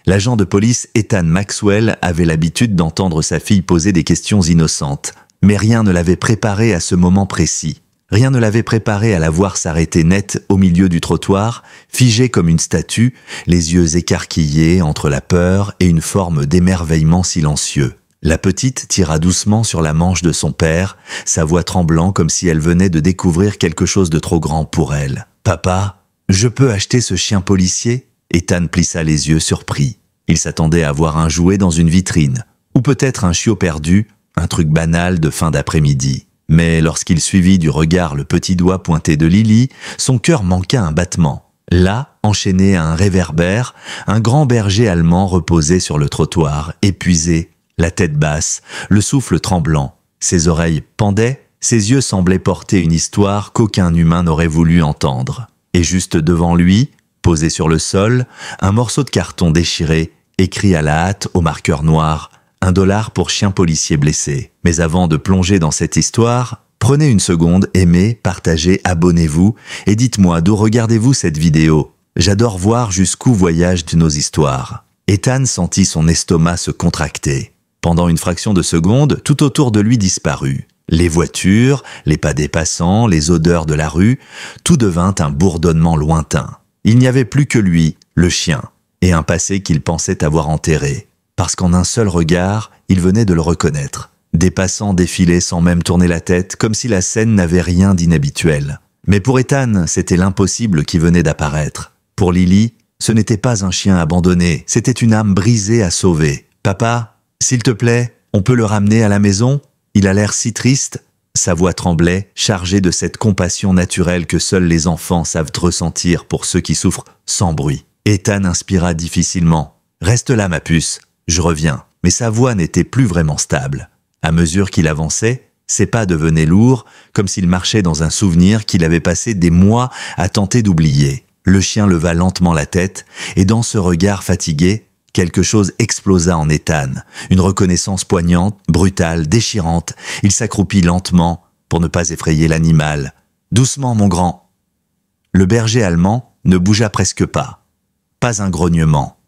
L'agent de police Ethan Maxwell avait l'habitude d'entendre sa fille poser des questions innocentes, mais rien ne l'avait préparé à ce moment précis. Rien ne l'avait préparé à la voir s'arrêter net au milieu du trottoir, figée comme une statue, les yeux écarquillés entre la peur et une forme d'émerveillement silencieux. La petite tira doucement sur la manche de son père, sa voix tremblant comme si elle venait de découvrir quelque chose de trop grand pour elle. « Papa, je peux acheter ce chien policier ?» Ethan plissa les yeux surpris. Il s'attendait à voir un jouet dans une vitrine, ou peut-être un chiot perdu, un truc banal de fin d'après-midi. Mais lorsqu'il suivit du regard le petit doigt pointé de Lily, son cœur manqua un battement. Là, enchaîné à un réverbère, un grand berger allemand reposait sur le trottoir, épuisé, la tête basse, le souffle tremblant. Ses oreilles pendaient, ses yeux semblaient porter une histoire qu'aucun humain n'aurait voulu entendre. Et juste devant lui, posé sur le sol, un morceau de carton déchiré, écrit à la hâte au marqueur noir, $1 pour chien policier blessé. Mais avant de plonger dans cette histoire, prenez une seconde, aimez, partagez, abonnez-vous et dites-moi d'où regardez-vous cette vidéo. J'adore voir jusqu'où voyagent nos histoires. Ethan sentit son estomac se contracter. Pendant une fraction de seconde, tout autour de lui disparut. Les voitures, les pas des passants, les odeurs de la rue, tout devint un bourdonnement lointain. Il n'y avait plus que lui, le chien, et un passé qu'il pensait avoir enterré. Parce qu'en un seul regard, il venait de le reconnaître. Des passants défilaient sans même tourner la tête, comme si la scène n'avait rien d'inhabituel. Mais pour Ethan, c'était l'impossible qui venait d'apparaître. Pour Lily, ce n'était pas un chien abandonné, c'était une âme brisée à sauver. « Papa, s'il te plaît, on peut le ramener à la maison ?» Il a l'air si triste. Sa voix tremblait, chargée de cette compassion naturelle que seuls les enfants savent ressentir pour ceux qui souffrent sans bruit. Ethan inspira difficilement. « Reste là, ma puce. Je reviens. » Mais sa voix n'était plus vraiment stable. À mesure qu'il avançait, ses pas devenaient lourds, comme s'il marchait dans un souvenir qu'il avait passé des mois à tenter d'oublier. Le chien leva lentement la tête, et dans ce regard fatigué, quelque chose explosa en Ethan. Une reconnaissance poignante, brutale, déchirante. Il s'accroupit lentement, pour ne pas effrayer l'animal. « Doucement, mon grand !» Le berger allemand ne bougea presque pas. Pas un grognement,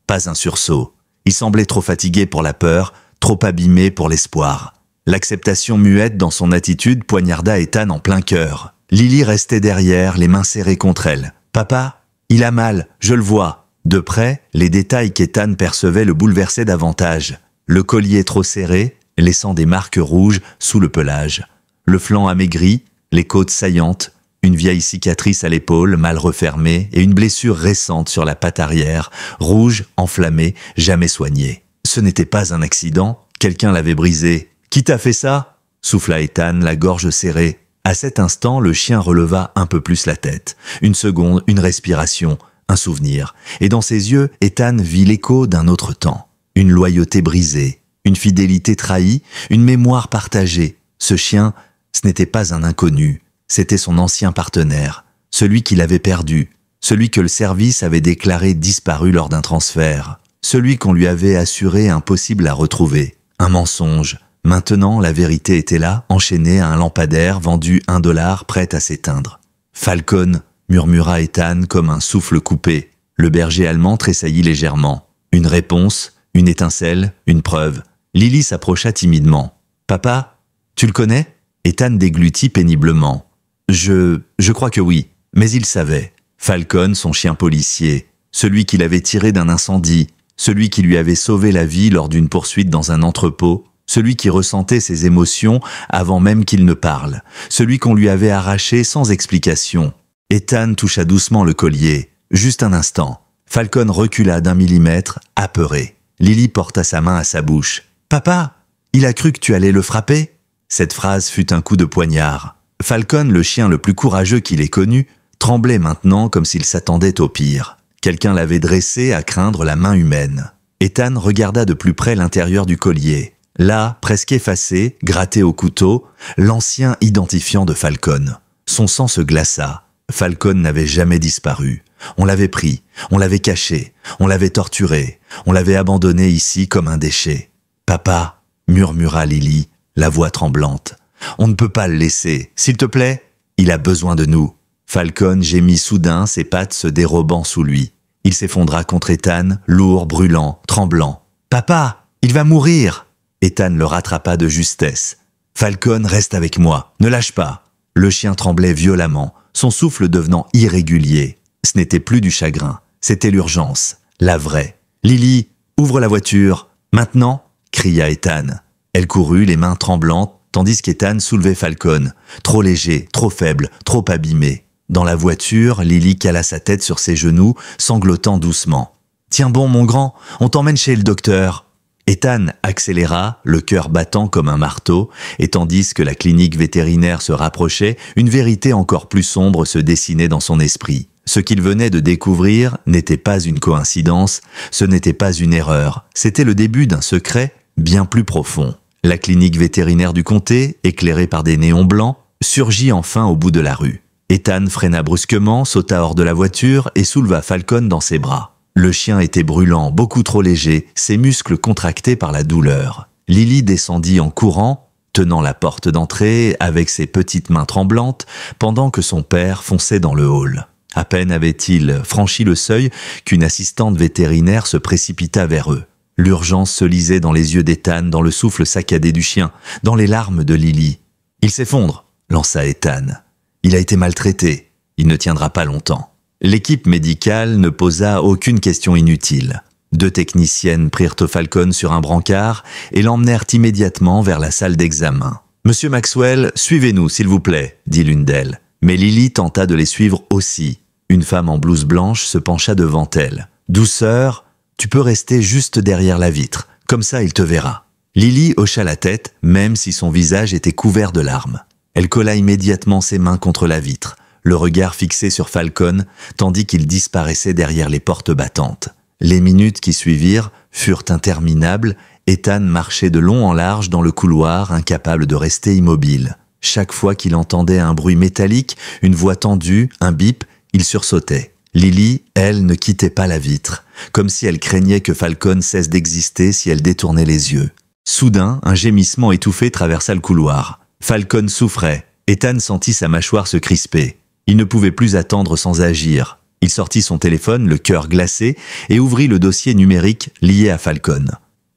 pas un sursaut. Il semblait trop fatigué pour la peur, trop abîmé pour l'espoir. L'acceptation muette dans son attitude poignarda Ethan en plein cœur. Lily restait derrière, les mains serrées contre elle. « Papa, il a mal, je le vois. » De près, les détails qu'Ethan percevait le bouleversaient davantage. Le collier trop serré, laissant des marques rouges sous le pelage. Le flanc amaigri, les côtes saillantes, une vieille cicatrice à l'épaule mal refermée et une blessure récente sur la patte arrière, rouge, enflammée, jamais soignée. Ce n'était pas un accident, quelqu'un l'avait brisé. « Qui t'a fait ça ?» souffla Ethan, la gorge serrée. À cet instant, le chien releva un peu plus la tête. Une seconde, une respiration, un souvenir. Et dans ses yeux, Ethan vit l'écho d'un autre temps. Une loyauté brisée, une fidélité trahie, une mémoire partagée. Ce chien, ce n'était pas un inconnu. C'était son ancien partenaire, celui qu'il avait perdu, celui que le service avait déclaré disparu lors d'un transfert, celui qu'on lui avait assuré impossible à retrouver. Un mensonge. Maintenant, la vérité était là, enchaînée à un lampadaire vendu $1, prêt à s'éteindre. « Falcon !» murmura Ethan comme un souffle coupé. Le berger allemand tressaillit légèrement. Une réponse, une étincelle, une preuve. Lily s'approcha timidement. « Papa, tu le connais ?» Ethan déglutit péniblement. Je crois que oui, mais il savait. Falcon, son chien policier, celui qu'il avait tiré d'un incendie, celui qui lui avait sauvé la vie lors d'une poursuite dans un entrepôt, celui qui ressentait ses émotions avant même qu'il ne parle, celui qu'on lui avait arraché sans explication. Ethan toucha doucement le collier. Juste un instant. Falcon recula d'1 millimètre, apeuré. Lily porta sa main à sa bouche. « Papa, il a cru que tu allais le frapper ?» Cette phrase fut un coup de poignard. Falcon, le chien le plus courageux qu'il ait connu, tremblait maintenant comme s'il s'attendait au pire. Quelqu'un l'avait dressé à craindre la main humaine. Ethan regarda de plus près l'intérieur du collier. Là, presque effacé, gratté au couteau, l'ancien identifiant de Falcon. Son sang se glaça. Falcon n'avait jamais disparu. On l'avait pris, on l'avait caché, on l'avait torturé, on l'avait abandonné ici comme un déchet. « Papa !» murmura Lily, la voix tremblante. « On ne peut pas le laisser, s'il te plaît, il a besoin de nous. » Falcon gémit soudain, ses pattes se dérobant sous lui. Il s'effondra contre Ethan, lourd, brûlant, tremblant. « Papa, il va mourir !» Ethan le rattrapa de justesse. « Falcon, reste avec moi, ne lâche pas !» Le chien tremblait violemment, son souffle devenant irrégulier. Ce n'était plus du chagrin, c'était l'urgence, la vraie. « Lily, ouvre la voiture, maintenant !» cria Ethan. Elle courut, les mains tremblantes, tandis qu'Ethan soulevait Falcon, trop léger, trop faible, trop abîmé. Dans la voiture, Lily cala sa tête sur ses genoux, sanglotant doucement. « Tiens bon, mon grand, on t'emmène chez le docteur !» Ethan accéléra, le cœur battant comme un marteau, et tandis que la clinique vétérinaire se rapprochait, une vérité encore plus sombre se dessinait dans son esprit. Ce qu'il venait de découvrir n'était pas une coïncidence, ce n'était pas une erreur, c'était le début d'un secret bien plus profond. La clinique vétérinaire du comté, éclairée par des néons blancs, surgit enfin au bout de la rue. Ethan freina brusquement, sauta hors de la voiture et souleva Falcon dans ses bras. Le chien était brûlant, beaucoup trop léger, ses muscles contractés par la douleur. Lily descendit en courant, tenant la porte d'entrée avec ses petites mains tremblantes, pendant que son père fonçait dans le hall. À peine avait-il franchi le seuil qu'une assistante vétérinaire se précipita vers eux. L'urgence se lisait dans les yeux d'Ethan, dans le souffle saccadé du chien, dans les larmes de Lily. « Il s'effondre !» lança Ethan. « Il a été maltraité. Il ne tiendra pas longtemps. » L'équipe médicale ne posa aucune question inutile. 2 techniciennes prirent Falcon sur un brancard et l'emmenèrent immédiatement vers la salle d'examen. « Monsieur Maxwell, suivez-nous, s'il vous plaît, » dit l'une d'elles. Mais Lily tenta de les suivre aussi. Une femme en blouse blanche se pencha devant elle. « Douceur, tu peux rester juste derrière la vitre, comme ça il te verra. » Lily hocha la tête, même si son visage était couvert de larmes. Elle colla immédiatement ses mains contre la vitre, le regard fixé sur Falcon, tandis qu'il disparaissait derrière les portes battantes. Les minutes qui suivirent furent interminables. Ethan marchait de long en large dans le couloir, incapable de rester immobile. Chaque fois qu'il entendait un bruit métallique, une voix tendue, un bip, il sursautait. Lily, elle, ne quittait pas la vitre, comme si elle craignait que Falcon cesse d'exister si elle détournait les yeux. Soudain, un gémissement étouffé traversa le couloir. Falcon souffrait. Ethan sentit sa mâchoire se crisper. Il ne pouvait plus attendre sans agir. Il sortit son téléphone, le cœur glacé, et ouvrit le dossier numérique lié à Falcon.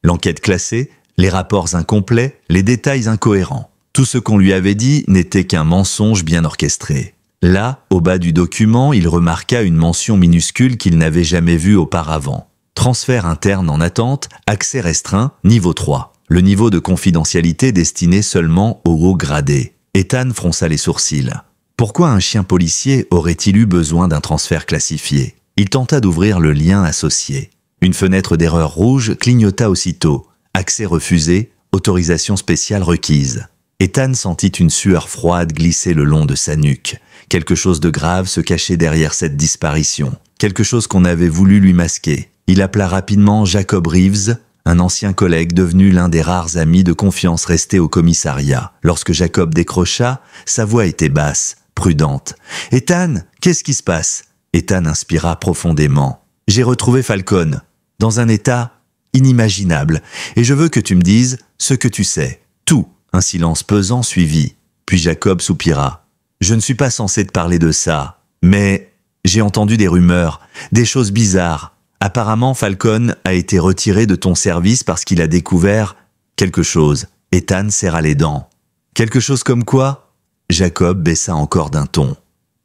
L'enquête classée, les rapports incomplets, les détails incohérents. Tout ce qu'on lui avait dit n'était qu'un mensonge bien orchestré. Là, au bas du document, il remarqua une mention minuscule qu'il n'avait jamais vue auparavant. Transfert interne en attente, accès restreint, niveau 3. Le niveau de confidentialité destiné seulement aux hauts gradés. Ethan fronça les sourcils. Pourquoi un chien policier aurait-il eu besoin d'un transfert classifié? Il tenta d'ouvrir le lien associé. Une fenêtre d'erreur rouge clignota aussitôt. Accès refusé, autorisation spéciale requise. Ethan sentit une sueur froide glisser le long de sa nuque. Quelque chose de grave se cachait derrière cette disparition. Quelque chose qu'on avait voulu lui masquer. Il appela rapidement Jacob Reeves, un ancien collègue devenu l'un des rares amis de confiance restés au commissariat. Lorsque Jacob décrocha, sa voix était basse, prudente. « Ethan, qu'est-ce qui se passe ?» Ethan inspira profondément. « J'ai retrouvé Falcon, dans un état inimaginable, et je veux que tu me dises ce que tu sais. Tout. » Un silence pesant suivit. Puis Jacob soupira. « Je ne suis pas censé te parler de ça, mais j'ai entendu des rumeurs, des choses bizarres. Apparemment, Falcon a été retiré de ton service parce qu'il a découvert quelque chose. » Ethan serra les dents. « Quelque chose comme quoi ?» Jacob baissa encore d'un ton.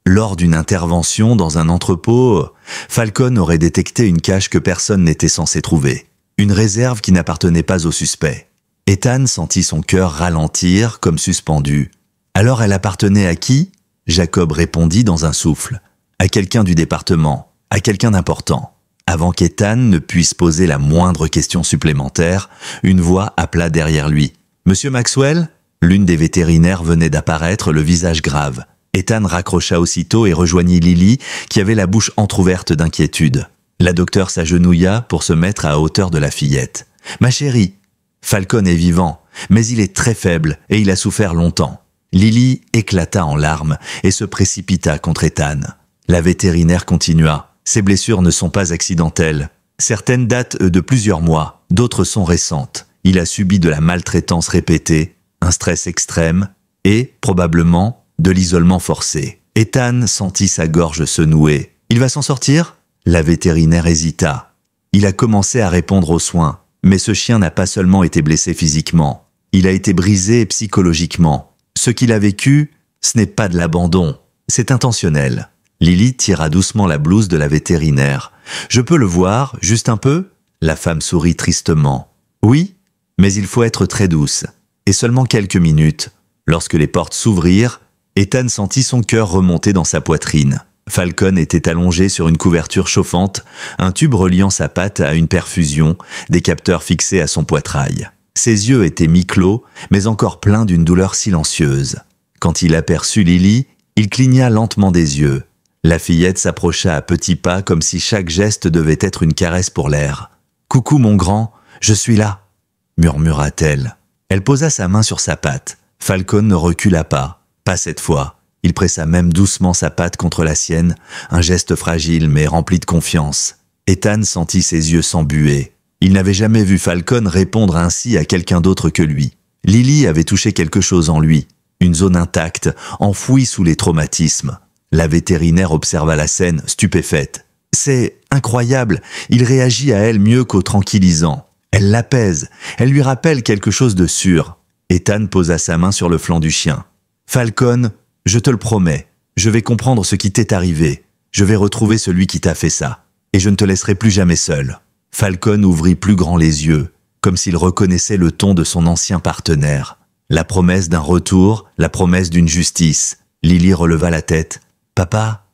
Lors d'une intervention dans un entrepôt, Falcon aurait détecté une cache que personne n'était censé trouver. Une réserve qui n'appartenait pas au suspect. Ethan sentit son cœur ralentir comme suspendu. « Alors elle appartenait à qui ?» Jacob répondit dans un souffle. « À quelqu'un du département, à quelqu'un d'important. » Avant qu'Ethan ne puisse poser la moindre question supplémentaire, une voix appela derrière lui. « Monsieur Maxwell ?» L'une des vétérinaires venait d'apparaître, le visage grave. Ethan raccrocha aussitôt et rejoignit Lily, qui avait la bouche entr'ouverte d'inquiétude. La docteure s'agenouilla pour se mettre à hauteur de la fillette. « Ma chérie, Falcon est vivant, mais il est très faible et il a souffert longtemps. » Lily éclata en larmes et se précipita contre Ethan. La vétérinaire continua. « Ces blessures ne sont pas accidentelles. Certaines datent de plusieurs mois, d'autres sont récentes. Il a subi de la maltraitance répétée, un stress extrême et, probablement, de l'isolement forcé. » Ethan sentit sa gorge se nouer. « Il va s'en sortir ?» La vétérinaire hésita. Il a commencé à répondre aux soins, mais ce chien n'a pas seulement été blessé physiquement, il a été brisé psychologiquement. Ce qu'il a vécu, ce n'est pas de l'abandon, c'est intentionnel. Lily tira doucement la blouse de la vétérinaire. « Je peux le voir, juste un peu ?» La femme sourit tristement. « Oui, mais il faut être très douce. » Et seulement quelques minutes, lorsque les portes s'ouvrirent, Ethan sentit son cœur remonter dans sa poitrine. Falcon était allongé sur une couverture chauffante, un tube reliant sa patte à une perfusion, des capteurs fixés à son poitrail. Ses yeux étaient mi-clos, mais encore pleins d'une douleur silencieuse. Quand il aperçut Lily, il cligna lentement des yeux. La fillette s'approcha à petits pas comme si chaque geste devait être une caresse pour l'air. « Coucou mon grand, je suis là !» murmura-t-elle. Elle posa sa main sur sa patte. Falcon ne recula pas. Pas cette fois. Il pressa même doucement sa patte contre la sienne, un geste fragile mais rempli de confiance. Ethan sentit ses yeux s'embuer. Il n'avait jamais vu Falcon répondre ainsi à quelqu'un d'autre que lui. Lily avait touché quelque chose en lui, une zone intacte, enfouie sous les traumatismes. La vétérinaire observa la scène, stupéfaite. « C'est incroyable, il réagit à elle mieux qu'au tranquillisant. Elle l'apaise, elle lui rappelle quelque chose de sûr. » Ethan posa sa main sur le flanc du chien. « Falcon, je te le promets, je vais comprendre ce qui t'est arrivé. Je vais retrouver celui qui t'a fait ça. Et je ne te laisserai plus jamais seul. » Falcon ouvrit plus grand les yeux, comme s'il reconnaissait le ton de son ancien partenaire. La promesse d'un retour, la promesse d'une justice. Lily releva la tête. « Papa,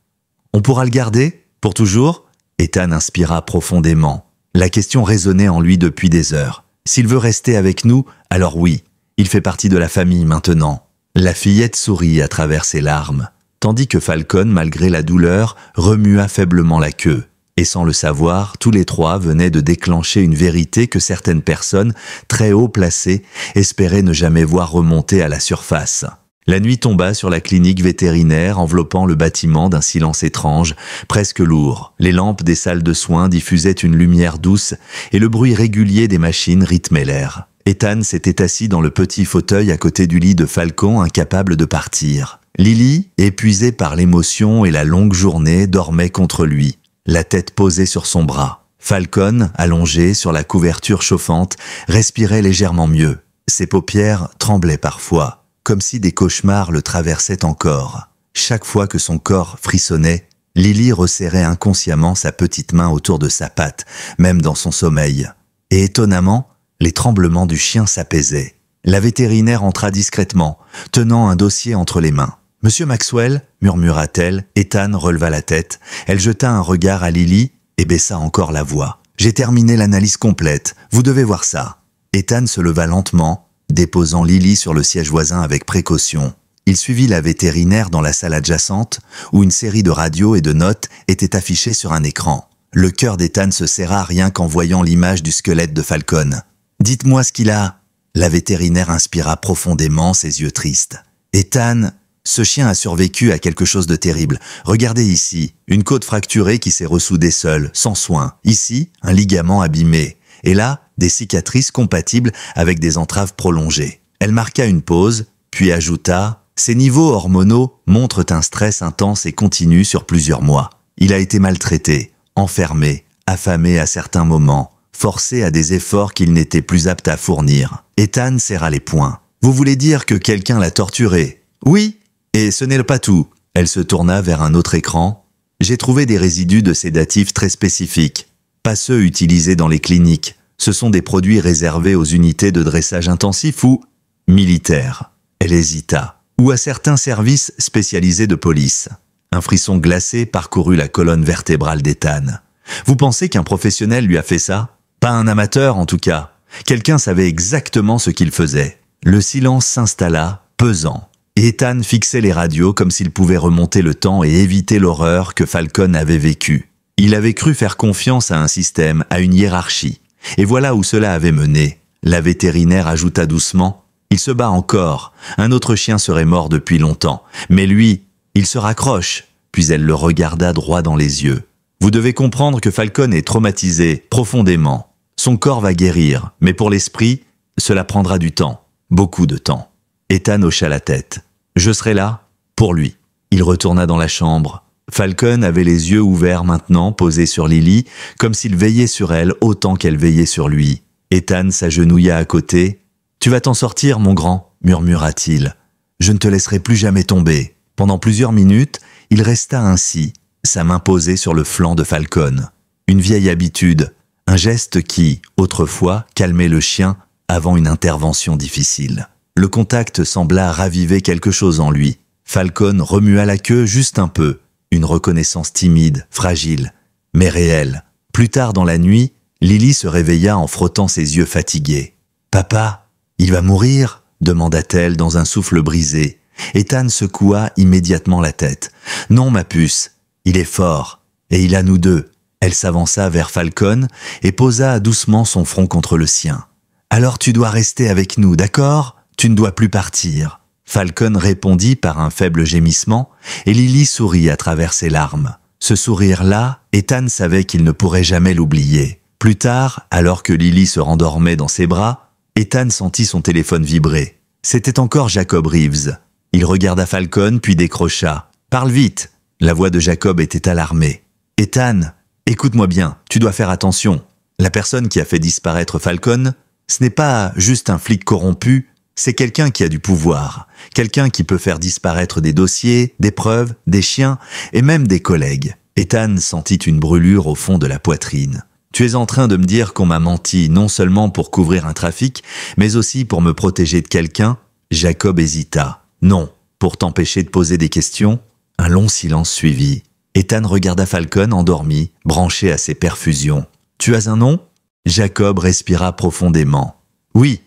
on pourra le garder, pour toujours ?» Ethan inspira profondément. La question résonnait en lui depuis des heures. S'il veut rester avec nous, alors oui, il fait partie de la famille maintenant. La fillette sourit à travers ses larmes, tandis que Falcon, malgré la douleur, remua faiblement la queue. Et sans le savoir, tous les trois venaient de déclencher une vérité que certaines personnes, très haut placées, espéraient ne jamais voir remonter à la surface. La nuit tomba sur la clinique vétérinaire, enveloppant le bâtiment d'un silence étrange, presque lourd. Les lampes des salles de soins diffusaient une lumière douce et le bruit régulier des machines rythmait l'air. Ethan s'était assis dans le petit fauteuil à côté du lit de Falcon, incapable de partir. Lily, épuisée par l'émotion et la longue journée, dormait contre lui, la tête posée sur son bras. Falcon, allongé sur la couverture chauffante, respirait légèrement mieux. Ses paupières tremblaient parfois, comme si des cauchemars le traversaient encore. Chaque fois que son corps frissonnait, Lily resserrait inconsciemment sa petite main autour de sa patte, même dans son sommeil. Et étonnamment, les tremblements du chien s'apaisaient. La vétérinaire entra discrètement, tenant un dossier entre les mains. « Monsieur Maxwell » murmura-t-elle. Ethan releva la tête. Elle jeta un regard à Lily et baissa encore la voix. « J'ai terminé l'analyse complète. Vous devez voir ça. » Ethan se leva lentement, déposant Lily sur le siège voisin avec précaution. Il suivit la vétérinaire dans la salle adjacente, où une série de radios et de notes étaient affichées sur un écran. Le cœur d'Ethan se serra rien qu'en voyant l'image du squelette de Falcon. « Dites-moi ce qu'il a !» La vétérinaire inspira profondément, ses yeux tristes. « Ethan, ce chien a survécu à quelque chose de terrible. Regardez ici, une côte fracturée qui s'est ressoudée seule, sans soin. Ici, un ligament abîmé. Et là, des cicatrices compatibles avec des entraves prolongées. » Elle marqua une pause, puis ajouta « Ses niveaux hormonaux montrent un stress intense et continu sur plusieurs mois. Il a été maltraité, enfermé, affamé à certains moments, forcé à des efforts qu'il n'était plus apte à fournir. » Ethan serra les poings. « Vous voulez dire que quelqu'un l'a torturé ?»« Oui, et ce n'est pas tout. » Elle se tourna vers un autre écran. « J'ai trouvé des résidus de sédatifs très spécifiques. Pas ceux utilisés dans les cliniques. Ce sont des produits réservés aux unités de dressage intensif ou militaires. » Elle hésita. « Ou à certains services spécialisés de police. » Un frisson glacé parcourut la colonne vertébrale d'Ethan. « Vous pensez qu'un professionnel lui a fait ça? Pas un amateur en tout cas. Quelqu'un savait exactement ce qu'il faisait. » Le silence s'installa, pesant. Et Ethan fixait les radios comme s'il pouvait remonter le temps et éviter l'horreur que Falcon avait vécue. Il avait cru faire confiance à un système, à une hiérarchie. Et voilà où cela avait mené. La vétérinaire ajouta doucement « Il se bat encore. Un autre chien serait mort depuis longtemps. Mais lui, il se raccroche. » Puis elle le regarda droit dans les yeux. « Vous devez comprendre que Falcon est traumatisé, profondément. Son corps va guérir, mais pour l'esprit, cela prendra du temps. Beaucoup de temps. » Ethan hocha la tête. « Je serai là, pour lui. » Il retourna dans la chambre. Falcon avait les yeux ouverts maintenant, posés sur Lily, comme s'il veillait sur elle autant qu'elle veillait sur lui. Ethan s'agenouilla à côté. « Tu vas t'en sortir, mon grand » murmura-t-il. « Je ne te laisserai plus jamais tomber. » Pendant plusieurs minutes, il resta ainsi, sa main posée sur le flanc de Falcon. Une vieille habitude, un geste qui, autrefois, calmait le chien avant une intervention difficile. Le contact sembla raviver quelque chose en lui. Falcon remua la queue juste un peu. Une reconnaissance timide, fragile, mais réelle. Plus tard dans la nuit, Lily se réveilla en frottant ses yeux fatigués. « Papa, il va mourir ?» demanda-t-elle dans un souffle brisé. Ethan secoua immédiatement la tête. « Non, ma puce, il est fort, et il a nous deux. » Elle s'avança vers Falcon et posa doucement son front contre le sien. « Alors tu dois rester avec nous, d'accord ? Tu ne dois plus partir. » Falcon répondit par un faible gémissement, et Lily sourit à travers ses larmes. Ce sourire-là, Ethan savait qu'il ne pourrait jamais l'oublier. Plus tard, alors que Lily se rendormait dans ses bras, Ethan sentit son téléphone vibrer. C'était encore Jacob Reeves. Il regarda Falcon puis décrocha. « Parle vite !» La voix de Jacob était alarmée. « Ethan, écoute-moi bien, tu dois faire attention. La personne qui a fait disparaître Falcon, ce n'est pas juste un flic corrompu, c'est quelqu'un qui a du pouvoir, quelqu'un qui peut faire disparaître des dossiers, des preuves, des chiens et même des collègues. » Ethan sentit une brûlure au fond de la poitrine. « Tu es en train de me dire qu'on m'a menti non seulement pour couvrir un trafic, mais aussi pour me protéger de quelqu'un ?» Jacob hésita. « Non, pour t'empêcher de poser des questions ?» Un long silence suivit. Ethan regarda Falcon endormi, branché à ses perfusions. « Tu as un nom ?» Jacob respira profondément. « Oui,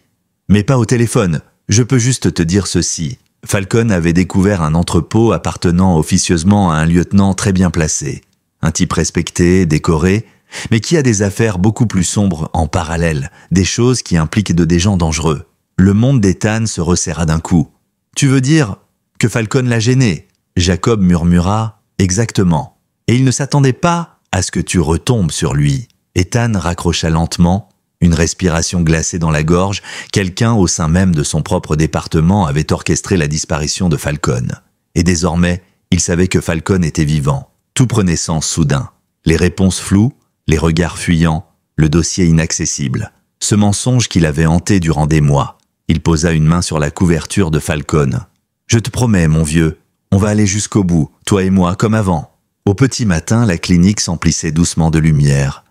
mais pas au téléphone. Je peux juste te dire ceci. » Falcon avait découvert un entrepôt appartenant officieusement à un lieutenant très bien placé. Un type respecté, décoré, mais qui a des affaires beaucoup plus sombres en parallèle, des choses qui impliquent des gens dangereux. Le monde d'Ethan se resserra d'un coup. « Tu veux dire que Falcon l'a gêné ?» Jacob murmura « Exactement. Et il ne s'attendait pas à ce que tu retombes sur lui. » Ethan raccrocha lentement, une respiration glacée dans la gorge. Quelqu'un au sein même de son propre département avait orchestré la disparition de Falcon. Et désormais, il savait que Falcon était vivant. Tout prenait sens soudain. Les réponses floues, les regards fuyants, le dossier inaccessible. Ce mensonge qui l'avait hanté durant des mois. Il posa une main sur la couverture de Falcon. « Je te promets, mon vieux, on va aller jusqu'au bout, toi et moi, comme avant. » Au petit matin, la clinique s'emplissait doucement de lumière.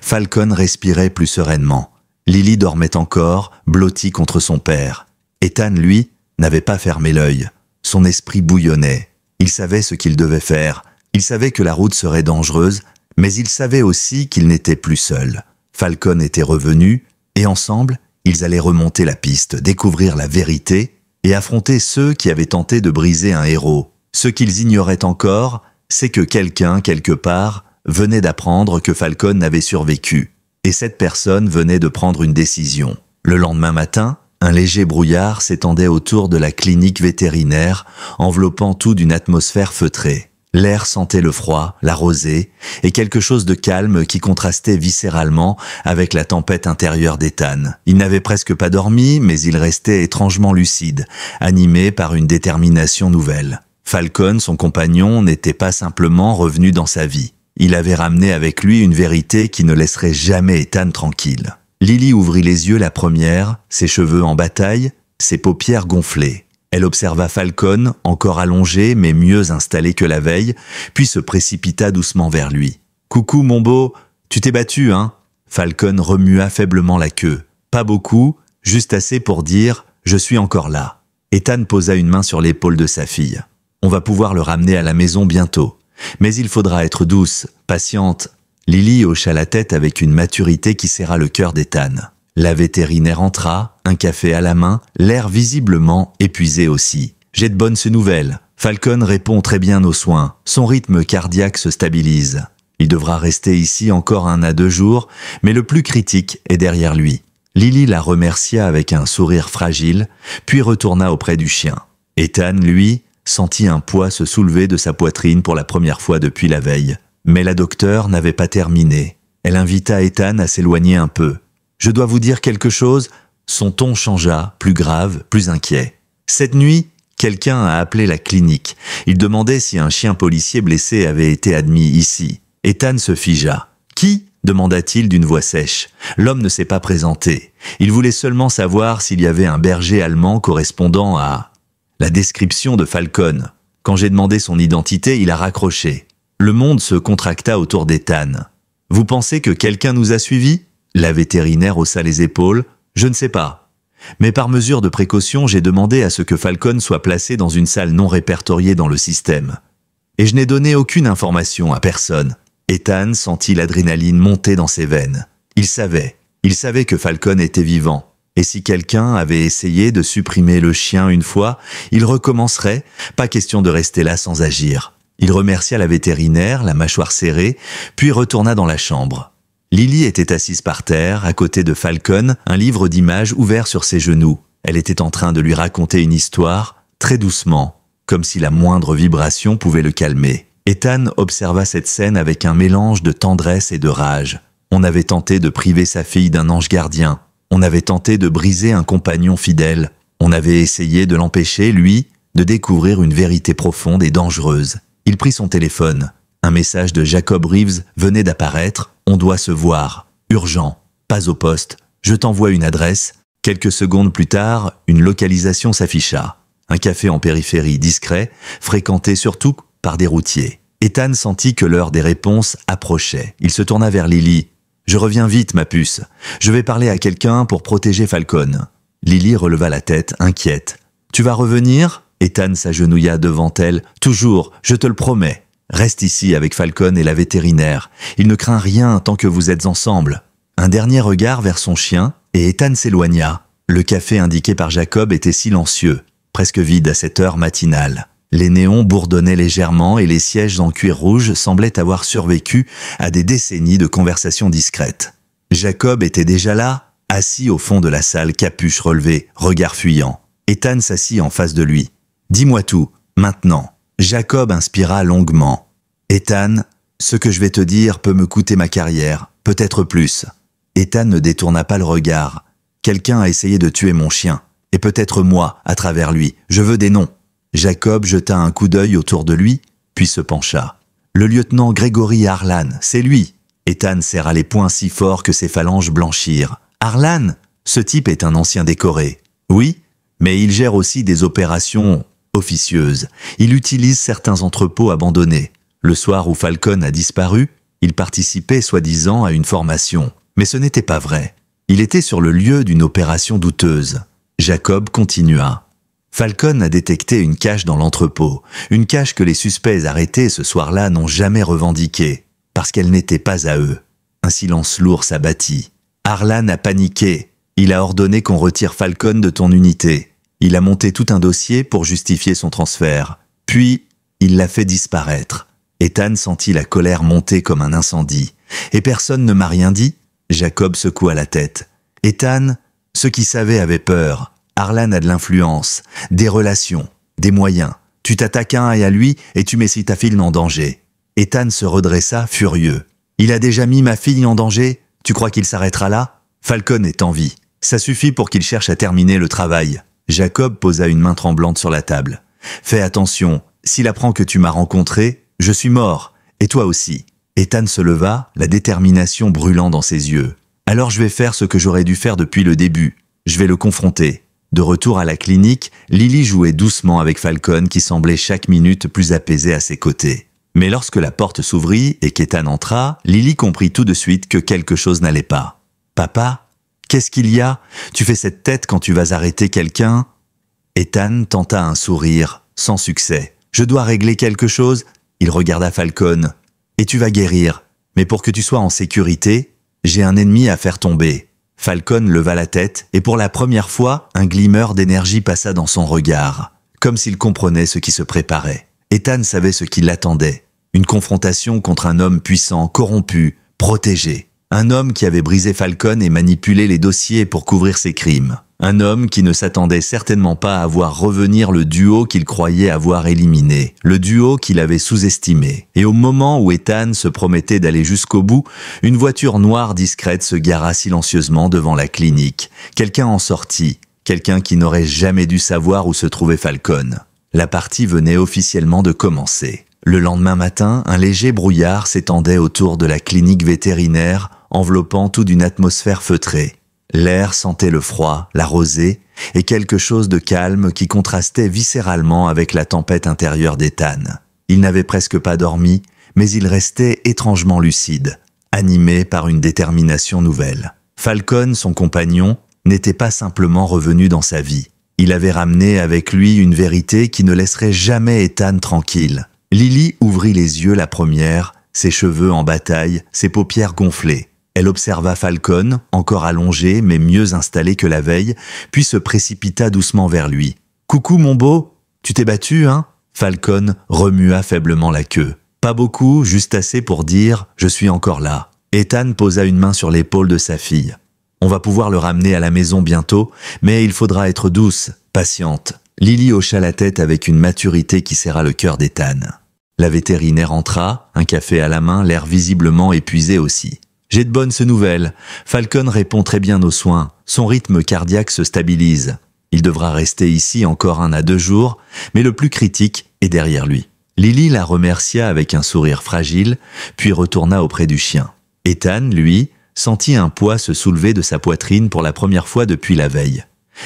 Falcon respirait plus sereinement. Lily dormait encore, blottie contre son père. Ethan, lui, n'avait pas fermé l'œil. Son esprit bouillonnait. Il savait ce qu'il devait faire. Il savait que la route serait dangereuse, mais il savait aussi qu'il n'était plus seul. Falcon était revenu, et ensemble, ils allaient remonter la piste, découvrir la vérité et affronter ceux qui avaient tenté de briser un héros. Ce qu'ils ignoraient encore, c'est que quelqu'un, quelque part, venait d'apprendre que Falcon avait survécu. Et cette personne venait de prendre une décision. Le lendemain matin, un léger brouillard s'étendait autour de la clinique vétérinaire, enveloppant tout d'une atmosphère feutrée. L'air sentait le froid, la rosée, et quelque chose de calme qui contrastait viscéralement avec la tempête intérieure d'Ethan. Il n'avait presque pas dormi, mais il restait étrangement lucide, animé par une détermination nouvelle. Falcon, son compagnon, n'était pas simplement revenu dans sa vie. Il avait ramené avec lui une vérité qui ne laisserait jamais Ethan tranquille. Lily ouvrit les yeux la première, ses cheveux en bataille, ses paupières gonflées. Elle observa Falcon, encore allongé mais mieux installé que la veille, puis se précipita doucement vers lui. « Coucou mon beau, tu t'es battu, hein ?» Falcon remua faiblement la queue. Pas beaucoup, juste assez pour dire « Je suis encore là ». Ethan posa une main sur l'épaule de sa fille. « On va pouvoir le ramener à la maison bientôt. Mais il faudra être douce, patiente. » Lily hocha la tête avec une maturité qui serra le cœur d'Ethan. La vétérinaire entra, un café à la main, l'air visiblement épuisé aussi. « J'ai de bonnes nouvelles. Falcon répond très bien aux soins. Son rythme cardiaque se stabilise. Il devra rester ici encore 1 à 2 jours, mais le plus critique est derrière lui. » Lily la remercia avec un sourire fragile, puis retourna auprès du chien. Ethan, lui, sentit un poids se soulever de sa poitrine pour la première fois depuis la veille. Mais la docteure n'avait pas terminé. Elle invita Ethan à s'éloigner un peu. « Je dois vous dire quelque chose ?» Son ton changea, plus grave, plus inquiet. « Cette nuit, Quelqu'un a appelé la clinique. Il demandait si un chien policier blessé avait été admis ici. Ethan se figea. « Qui ?» demanda-t-il d'une voix sèche. L'homme ne s'est pas présenté. Il voulait seulement savoir s'il y avait un berger allemand correspondant à la description de Falcon. Quand j'ai demandé son identité, il a raccroché. Le monde se contracta autour d'Ethan. « Vous pensez que quelqu'un nous a suivis ?» La vétérinaire haussa les épaules. « Je ne sais pas. Mais par mesure de précaution, j'ai demandé à ce que Falcon soit placé dans une salle non répertoriée dans le système. Et je n'ai donné aucune information à personne. » Ethan sentit l'adrénaline monter dans ses veines. Il savait que Falcon était vivant. Et si quelqu'un avait essayé de supprimer le chien une fois, il recommencerait, pas question de rester là sans agir. Il remercia la vétérinaire, la mâchoire serrée, puis retourna dans la chambre. Lily était assise par terre, à côté de Falcon, un livre d'images ouvert sur ses genoux. Elle était en train de lui raconter une histoire, très doucement, comme si la moindre vibration pouvait le calmer. Ethan observa cette scène avec un mélange de tendresse et de rage. On avait tenté de priver sa fille d'un ange gardien. On avait tenté de briser un compagnon fidèle. On avait essayé de l'empêcher, lui, de découvrir une vérité profonde et dangereuse. Il prit son téléphone. Un message de Jacob Reeves venait d'apparaître. « On doit se voir. Urgent. Pas au poste. Je t'envoie une adresse. » Quelques secondes plus tard, une localisation s'afficha. Un café en périphérie discret, fréquenté surtout par des routiers. Ethan sentit que l'heure des réponses approchait. Il se tourna vers Lily. « Je reviens vite, ma puce. Je vais parler à quelqu'un pour protéger Falcon. » Lily releva la tête, inquiète. « Tu vas revenir ?» Ethan s'agenouilla devant elle. « Toujours, je te le promets. Reste ici avec Falcon et la vétérinaire. Il ne craint rien tant que vous êtes ensemble. » Un dernier regard vers son chien, et Ethan s'éloigna. Le café indiqué par Jacob était silencieux, presque vide à cette heure matinale. Les néons bourdonnaient légèrement et les sièges en cuir rouge semblaient avoir survécu à des décennies de conversations discrètes. Jacob était déjà là, assis au fond de la salle, capuche relevée, regard fuyant. Ethan s'assit en face de lui. « Dis-moi tout, maintenant. » Jacob inspira longuement. « Ethan, ce que je vais te dire peut me coûter ma carrière, peut-être plus. » Ethan ne détourna pas le regard. « Quelqu'un a essayé de tuer mon chien, et peut-être moi, à travers lui. Je veux des noms. » Jacob jeta un coup d'œil autour de lui, puis se pencha. « Le lieutenant Gregory Harlan, c'est lui !» Ethan serra les poings si fort que ses phalanges blanchirent. « Harlan, ce type est un ancien décoré. » « Oui, mais il gère aussi des opérations officieuses. Il utilise certains entrepôts abandonnés. Le soir où Falcon a disparu, il participait soi-disant à une formation. Mais ce n'était pas vrai. Il était sur le lieu d'une opération douteuse. » Jacob continua. Falcon a détecté une cache dans l'entrepôt, une cache que les suspects arrêtés ce soir-là n'ont jamais revendiquée, parce qu'elle n'était pas à eux. Un silence lourd s'abattit. Harlan a paniqué. Il a ordonné qu'on retire Falcon de ton unité. Il a monté tout un dossier pour justifier son transfert. Puis, il l'a fait disparaître. Ethan sentit la colère monter comme un incendie. « Et personne ne m'a rien dit ?» Jacob secoua la tête. « Ethan, ceux qui savaient avaient peur. Harlan a de l'influence, des relations, des moyens. Tu t'attaques à un et à lui et tu mets ta fille en danger. » Ethan se redressa, furieux. « Il a déjà mis ma fille en danger? Tu crois qu'il s'arrêtera là? Falcon est en vie. Ça suffit pour qu'il cherche à terminer le travail. » Jacob posa une main tremblante sur la table. « Fais attention, s'il apprend que tu m'as rencontré, je suis mort, et toi aussi. » Ethan se leva, la détermination brûlant dans ses yeux. « Alors je vais faire ce que j'aurais dû faire depuis le début. Je vais le confronter. » De retour à la clinique, Lily jouait doucement avec Falcon qui semblait chaque minute plus apaisé à ses côtés. Mais lorsque la porte s'ouvrit et qu'Ethan entra, Lily comprit tout de suite que quelque chose n'allait pas. « Papa ? Qu'est-ce qu'il y a? Tu fais cette tête quand tu vas arrêter quelqu'un ?» Ethan tenta un sourire, sans succès. « Je dois régler quelque chose ?» Il regarda Falcon. « Et tu vas guérir. Mais pour que tu sois en sécurité, j'ai un ennemi à faire tomber. » Falcon leva la tête et pour la première fois, un glimmer d'énergie passa dans son regard, comme s'il comprenait ce qui se préparait. Ethan savait ce qui l'attendait. Une confrontation contre un homme puissant, corrompu, protégé. Un homme qui avait brisé Falcon et manipulé les dossiers pour couvrir ses crimes. Un homme qui ne s'attendait certainement pas à voir revenir le duo qu'il croyait avoir éliminé. Le duo qu'il avait sous-estimé. Et au moment où Ethan se promettait d'aller jusqu'au bout, une voiture noire discrète se gara silencieusement devant la clinique. Quelqu'un en sortit. Quelqu'un qui n'aurait jamais dû savoir où se trouvait Falcon. La partie venait officiellement de commencer. Le lendemain matin, un léger brouillard s'étendait autour de la clinique vétérinaire, enveloppant tout d'une atmosphère feutrée. L'air sentait le froid, la rosée, et quelque chose de calme qui contrastait viscéralement avec la tempête intérieure d'Ethan. Il n'avait presque pas dormi, mais il restait étrangement lucide, animé par une détermination nouvelle. Falcon, son compagnon, n'était pas simplement revenu dans sa vie. Il avait ramené avec lui une vérité qui ne laisserait jamais Ethan tranquille. Lily ouvrit les yeux la première, ses cheveux en bataille, ses paupières gonflées. Elle observa Falcon, encore allongé mais mieux installé que la veille, puis se précipita doucement vers lui. « Coucou mon beau, tu t'es battu, hein ?» Falcon remua faiblement la queue. Pas beaucoup, juste assez pour dire « je suis encore là ». Ethan posa une main sur l'épaule de sa fille. « On va pouvoir le ramener à la maison bientôt, mais il faudra être douce, patiente. » Lily hocha la tête avec une maturité qui serra le cœur d'Ethan. La vétérinaire entra, un café à la main, l'air visiblement épuisé aussi. « J'ai de bonnes nouvelles. Falcon répond très bien aux soins. Son rythme cardiaque se stabilise. Il devra rester ici encore 1 à 2 jours, mais le plus critique est derrière lui. » Lily la remercia avec un sourire fragile, puis retourna auprès du chien. Ethan, lui, sentit un poids se soulever de sa poitrine pour la première fois depuis la veille.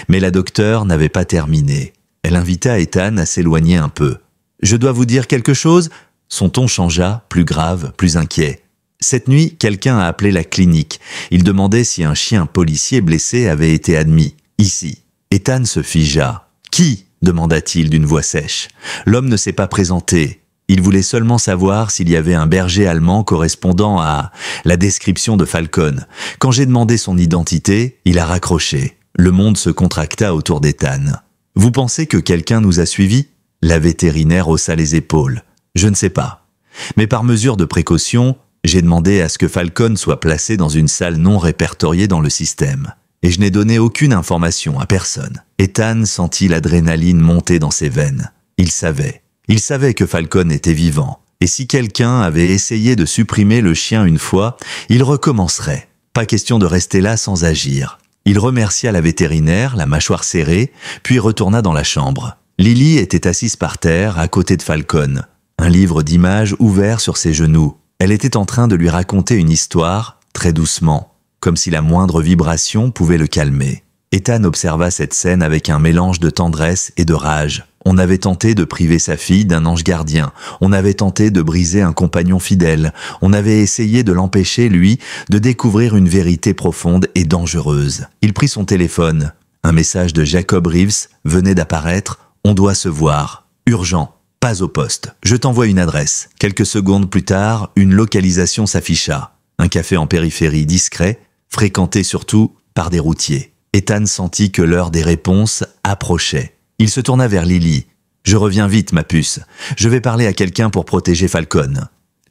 Mais la docteure n'avait pas terminé. Elle invita Ethan à s'éloigner un peu. « Je dois vous dire quelque chose ?» Son ton changea, plus grave, plus inquiet. Cette nuit, quelqu'un a appelé la clinique. Il demandait si un chien policier blessé avait été admis, ici. Ethan se figea. « Qui ?» demanda-t-il d'une voix sèche. L'homme ne s'est pas présenté. Il voulait seulement savoir s'il y avait un berger allemand correspondant à la description de Falcon. Quand j'ai demandé son identité, il a raccroché. Le monde se contracta autour d'Ethan. « Vous pensez que quelqu'un nous a suivis ?» La vétérinaire haussa les épaules. « Je ne sais pas. Mais par mesure de précaution, j'ai demandé à ce que Falcon soit placé dans une salle non répertoriée dans le système. Et je n'ai donné aucune information à personne. » Ethan sentit l'adrénaline monter dans ses veines. Il savait que Falcon était vivant. Et si quelqu'un avait essayé de supprimer le chien une fois, il recommencerait. Pas question de rester là sans agir. Il remercia la vétérinaire, la mâchoire serrée, puis retourna dans la chambre. Lily était assise par terre, à côté de Falcon, un livre d'images ouvert sur ses genoux. Elle était en train de lui raconter une histoire, très doucement, comme si la moindre vibration pouvait le calmer. Ethan observa cette scène avec un mélange de tendresse et de rage. On avait tenté de priver sa fille d'un ange gardien. On avait tenté de briser un compagnon fidèle. On avait essayé de l'empêcher, lui, de découvrir une vérité profonde et dangereuse. Il prit son téléphone. Un message de Jacob Reeves venait d'apparaître. « On doit se voir. Urgent. Pas au poste. Je t'envoie une adresse. » Quelques secondes plus tard, une localisation s'afficha. Un café en périphérie discret, fréquenté surtout par des routiers. Ethan sentit que l'heure des réponses approchait. Il se tourna vers Lily. « Je reviens vite, ma puce. Je vais parler à quelqu'un pour protéger Falcon. »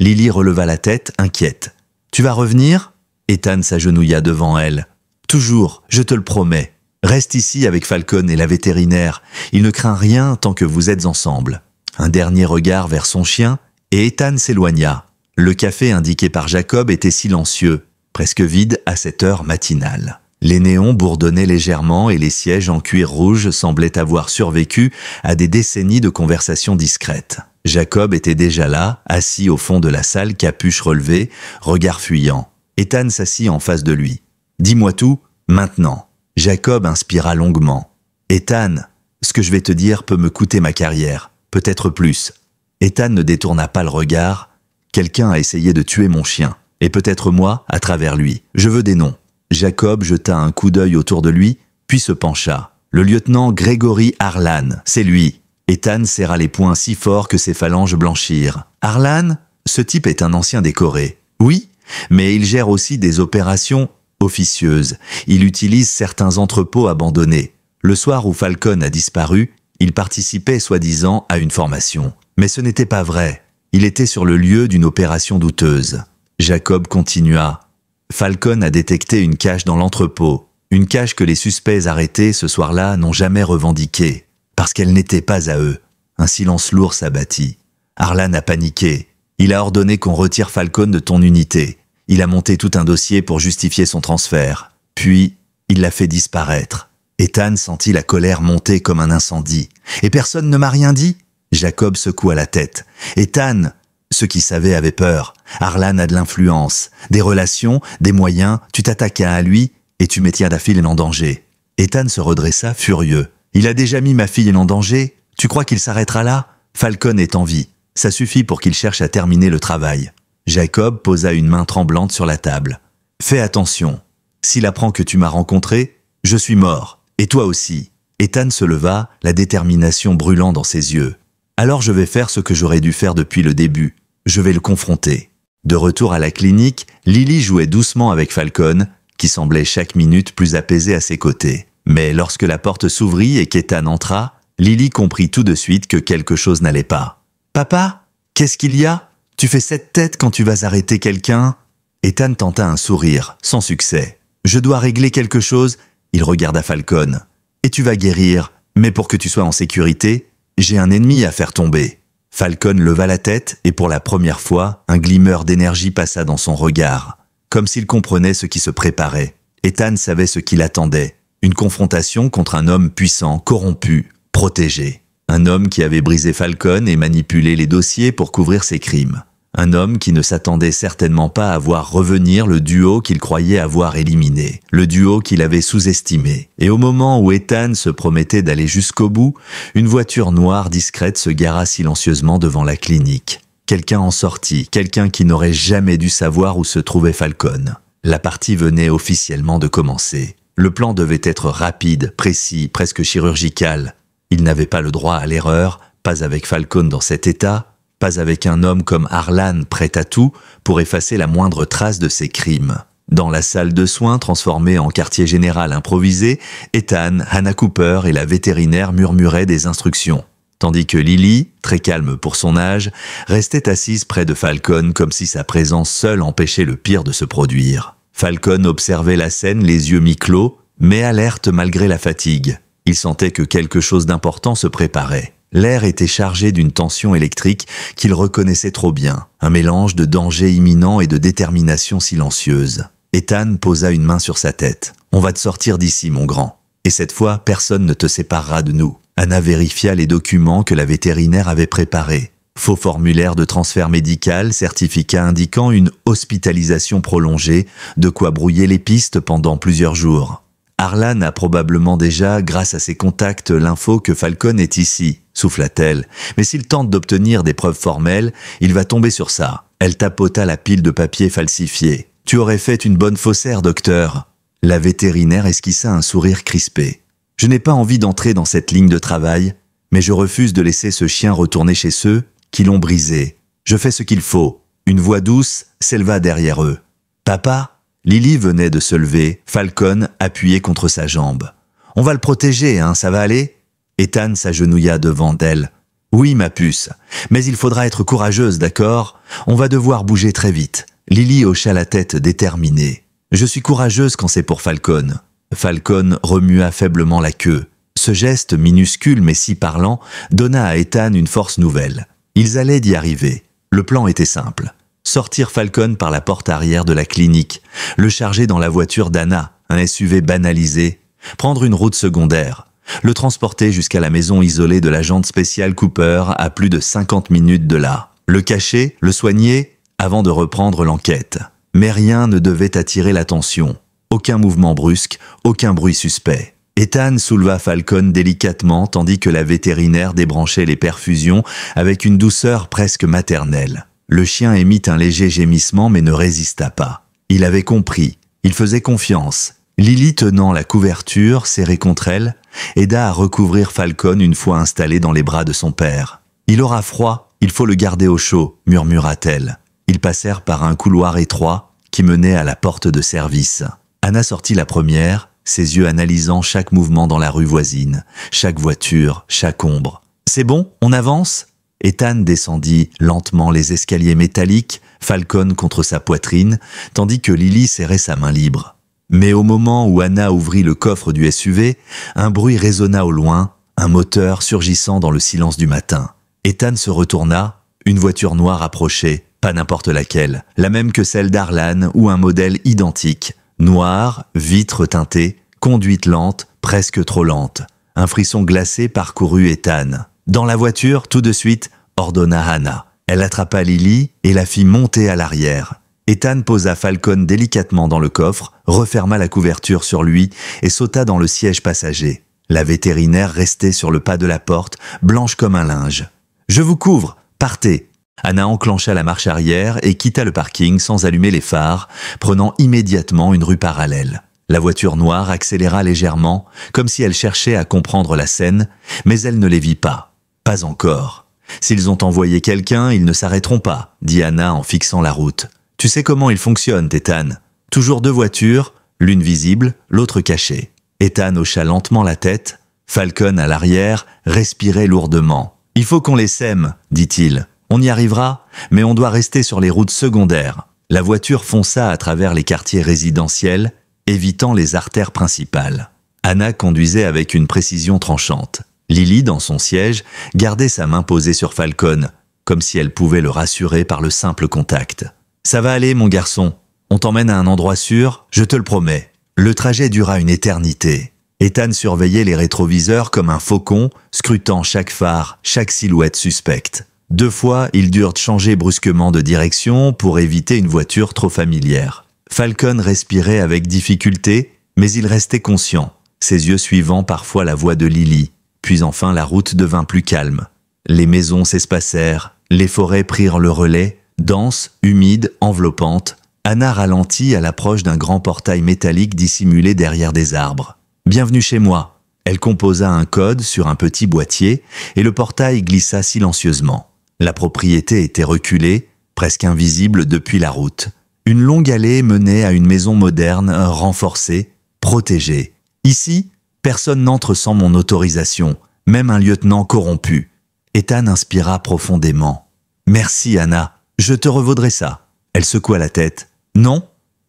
Lily releva la tête, inquiète. « Tu vas revenir ?» Ethan s'agenouilla devant elle. « Toujours, je te le promets. Reste ici avec Falcon et la vétérinaire. Il ne craint rien tant que vous êtes ensemble. » Un dernier regard vers son chien, et Ethan s'éloigna. Le café indiqué par Jacob était silencieux, presque vide à cette heure matinale. Les néons bourdonnaient légèrement et les sièges en cuir rouge semblaient avoir survécu à des décennies de conversations discrètes. Jacob était déjà là, assis au fond de la salle, capuche relevée, regard fuyant. Ethan s'assit en face de lui. « Dis-moi tout, maintenant. » Jacob inspira longuement. « Ethan, ce que je vais te dire peut me coûter ma carrière, peut-être plus. » Ethan ne détourna pas le regard. « Quelqu'un a essayé de tuer mon chien, et peut-être moi à travers lui. Je veux des noms. » Jacob jeta un coup d'œil autour de lui, puis se pencha. « Le lieutenant Gregory Harlan, c'est lui. » Ethan serra les poings si fort que ses phalanges blanchirent. « Harlan? Ce type est un ancien décoré. » « Oui, mais il gère aussi des opérations officieuses. Il utilise certains entrepôts abandonnés. Le soir où Falcon a disparu, il participait soi-disant à une formation. Mais ce n'était pas vrai. Il était sur le lieu d'une opération douteuse. » Jacob continua. « Falcon a détecté une cache dans l'entrepôt. Une cache que les suspects arrêtés ce soir-là n'ont jamais revendiquée. Parce qu'elle n'était pas à eux. » Un silence lourd s'abattit. Harlan a paniqué. Il a ordonné qu'on retire Falcon de ton unité. Il a monté tout un dossier pour justifier son transfert. Puis, il l'a fait disparaître. Ethan sentit la colère monter comme un incendie. « Et personne ne m'a rien dit ?» Jacob secoua la tête. « Ethan !» Ceux qui savaient avaient peur. Harlan a de l'influence, des relations, des moyens, tu t'attaques à lui et tu mets Théophile en danger. Ethan se redressa, furieux. « Il a déjà mis ma fille en danger? Tu crois qu'il s'arrêtera là? Falcon est en vie. Ça suffit pour qu'il cherche à terminer le travail. » Jacob posa une main tremblante sur la table. « Fais attention. S'il apprend que tu m'as rencontré, je suis mort. Et toi aussi. » Ethan se leva, la détermination brûlant dans ses yeux. « Alors je vais faire ce que j'aurais dû faire depuis le début. Je vais le confronter. » De retour à la clinique, Lily jouait doucement avec Falcon, qui semblait chaque minute plus apaisé à ses côtés. Mais lorsque la porte s'ouvrit et qu'Ethan entra, Lily comprit tout de suite que quelque chose n'allait pas. « Papa, qu'est-ce qu'il y a? Tu fais cette tête quand tu vas arrêter quelqu'un ?» Ethan tenta un sourire, sans succès. « Je dois régler quelque chose ?» Il regarda Falcon. « Et tu vas guérir, mais pour que tu sois en sécurité, j'ai un ennemi à faire tomber. » Falcon leva la tête et pour la première fois, un glimmer d'énergie passa dans son regard, comme s'il comprenait ce qui se préparait. Ethan savait ce qui l'attendait, une confrontation contre un homme puissant, corrompu, protégé. Un homme qui avait brisé Falcon et manipulé les dossiers pour couvrir ses crimes. Un homme qui ne s'attendait certainement pas à voir revenir le duo qu'il croyait avoir éliminé, le duo qu'il avait sous-estimé. Et au moment où Ethan se promettait d'aller jusqu'au bout, une voiture noire discrète se gara silencieusement devant la clinique. Quelqu'un en sortit, quelqu'un qui n'aurait jamais dû savoir où se trouvait Falcon. La partie venait officiellement de commencer. Le plan devait être rapide, précis, presque chirurgical. Il n'avait pas le droit à l'erreur, pas avec Falcon dans cet état, pas avec un homme comme Harlan prêt à tout pour effacer la moindre trace de ses crimes. Dans la salle de soins transformée en quartier général improvisé, Ethan, Hannah Cooper et la vétérinaire murmuraient des instructions, tandis que Lily, très calme pour son âge, restait assise près de Falcon comme si sa présence seule empêchait le pire de se produire. Falcon observait la scène les yeux mi-clos, mais alerte malgré la fatigue. Il sentait que quelque chose d'important se préparait. L'air était chargé d'une tension électrique qu'il reconnaissait trop bien, un mélange de danger imminent et de détermination silencieuse. Ethan posa une main sur sa tête. « On va te sortir d'ici, mon grand. Et cette fois, personne ne te séparera de nous. » Hannah vérifia les documents que la vétérinaire avait préparés. Faux formulaire de transfert médical, certificat indiquant une hospitalisation prolongée, de quoi brouiller les pistes pendant plusieurs jours. Harlan a probablement déjà, grâce à ses contacts, l'info que Falcon est ici, souffla-t-elle. Mais s'il tente d'obtenir des preuves formelles, il va tomber sur ça. Elle tapota la pile de papier falsifié. « Tu aurais fait une bonne faussaire, docteur. » La vétérinaire esquissa un sourire crispé. « Je n'ai pas envie d'entrer dans cette ligne de travail, mais je refuse de laisser ce chien retourner chez ceux qui l'ont brisé. Je fais ce qu'il faut. » Une voix douce s'éleva derrière eux. « Papa ?» Lily venait de se lever, Falcon appuyé contre sa jambe. « On va le protéger, hein, ça va aller ?» Ethan s'agenouilla devant elle. « Oui, ma puce, mais il faudra être courageuse, d'accord? On va devoir bouger très vite. » Lily hocha la tête déterminée. « Je suis courageuse quand c'est pour Falcon. » Falcon remua faiblement la queue. Ce geste minuscule mais si parlant donna à Ethan une force nouvelle. Ils allaient d'y arriver. Le plan était simple. Sortir Falcon par la porte arrière de la clinique, le charger dans la voiture d'Hannah, un SUV banalisé, prendre une route secondaire, le transporter jusqu'à la maison isolée de l'agente spéciale Cooper à plus de 50 minutes de là, le cacher, le soigner, avant de reprendre l'enquête. Mais rien ne devait attirer l'attention, aucun mouvement brusque, aucun bruit suspect. Ethan souleva Falcon délicatement tandis que la vétérinaire débranchait les perfusions avec une douceur presque maternelle. Le chien émit un léger gémissement mais ne résista pas. Il avait compris, il faisait confiance. Lily, tenant la couverture, serrée contre elle, aida à recouvrir Falcon une fois installé dans les bras de son père. « Il aura froid, il faut le garder au chaud », murmura-t-elle. Ils passèrent par un couloir étroit qui menait à la porte de service. Hannah sortit la première, ses yeux analysant chaque mouvement dans la rue voisine, chaque voiture, chaque ombre. « C'est bon, on avance ?» Ethan descendit lentement les escaliers métalliques, Falcon contre sa poitrine, tandis que Lily serrait sa main libre. Mais au moment où Hannah ouvrit le coffre du SUV, un bruit résonna au loin, un moteur surgissant dans le silence du matin. Ethan se retourna, une voiture noire approchait, pas n'importe laquelle, la même que celle d'Harlan ou un modèle identique. Noire, vitres teintées, conduite lente, presque trop lente. Un frisson glacé parcourut Ethan. Dans la voiture, tout de suite, ordonna Hannah. Elle attrapa Lily et la fit monter à l'arrière. Ethan posa Falcon délicatement dans le coffre, referma la couverture sur lui et sauta dans le siège passager. La vétérinaire restait sur le pas de la porte, blanche comme un linge. « Je vous couvre, partez !» Hannah enclencha la marche arrière et quitta le parking sans allumer les phares, prenant immédiatement une rue parallèle. La voiture noire accéléra légèrement, comme si elle cherchait à comprendre la scène, mais elle ne les vit pas. Pas encore. S'ils ont envoyé quelqu'un, ils ne s'arrêteront pas, dit Hannah en fixant la route. Tu sais comment ils fonctionnent, Ethan. Toujours deux voitures, l'une visible, l'autre cachée. Ethan hocha lentement la tête. Falcon, à l'arrière, respirait lourdement. « Il faut qu'on les sème, dit-il. On y arrivera, mais on doit rester sur les routes secondaires. » La voiture fonça à travers les quartiers résidentiels, évitant les artères principales. Hannah conduisait avec une précision tranchante. Lily, dans son siège, gardait sa main posée sur Falcon, comme si elle pouvait le rassurer par le simple contact. « Ça va aller, mon garçon. On t'emmène à un endroit sûr, je te le promets. » Le trajet dura une éternité. Ethan surveillait les rétroviseurs comme un faucon, scrutant chaque phare, chaque silhouette suspecte. 2 fois, ils durent changer brusquement de direction pour éviter une voiture trop familière. Falcon respirait avec difficulté, mais il restait conscient, ses yeux suivant parfois la voix de Lily. Puis enfin la route devint plus calme. Les maisons s'espacèrent, les forêts prirent le relais, denses, humides, enveloppantes. Hannah ralentit à l'approche d'un grand portail métallique dissimulé derrière des arbres. « Bienvenue chez moi !» Elle composa un code sur un petit boîtier et le portail glissa silencieusement. La propriété était reculée, presque invisible depuis la route. Une longue allée menait à une maison moderne, renforcée, protégée. Ici, personne n'entre sans mon autorisation, même un lieutenant corrompu. Ethan inspira profondément. « Merci, Hannah, je te revaudrai ça. » Elle secoua la tête. « Non,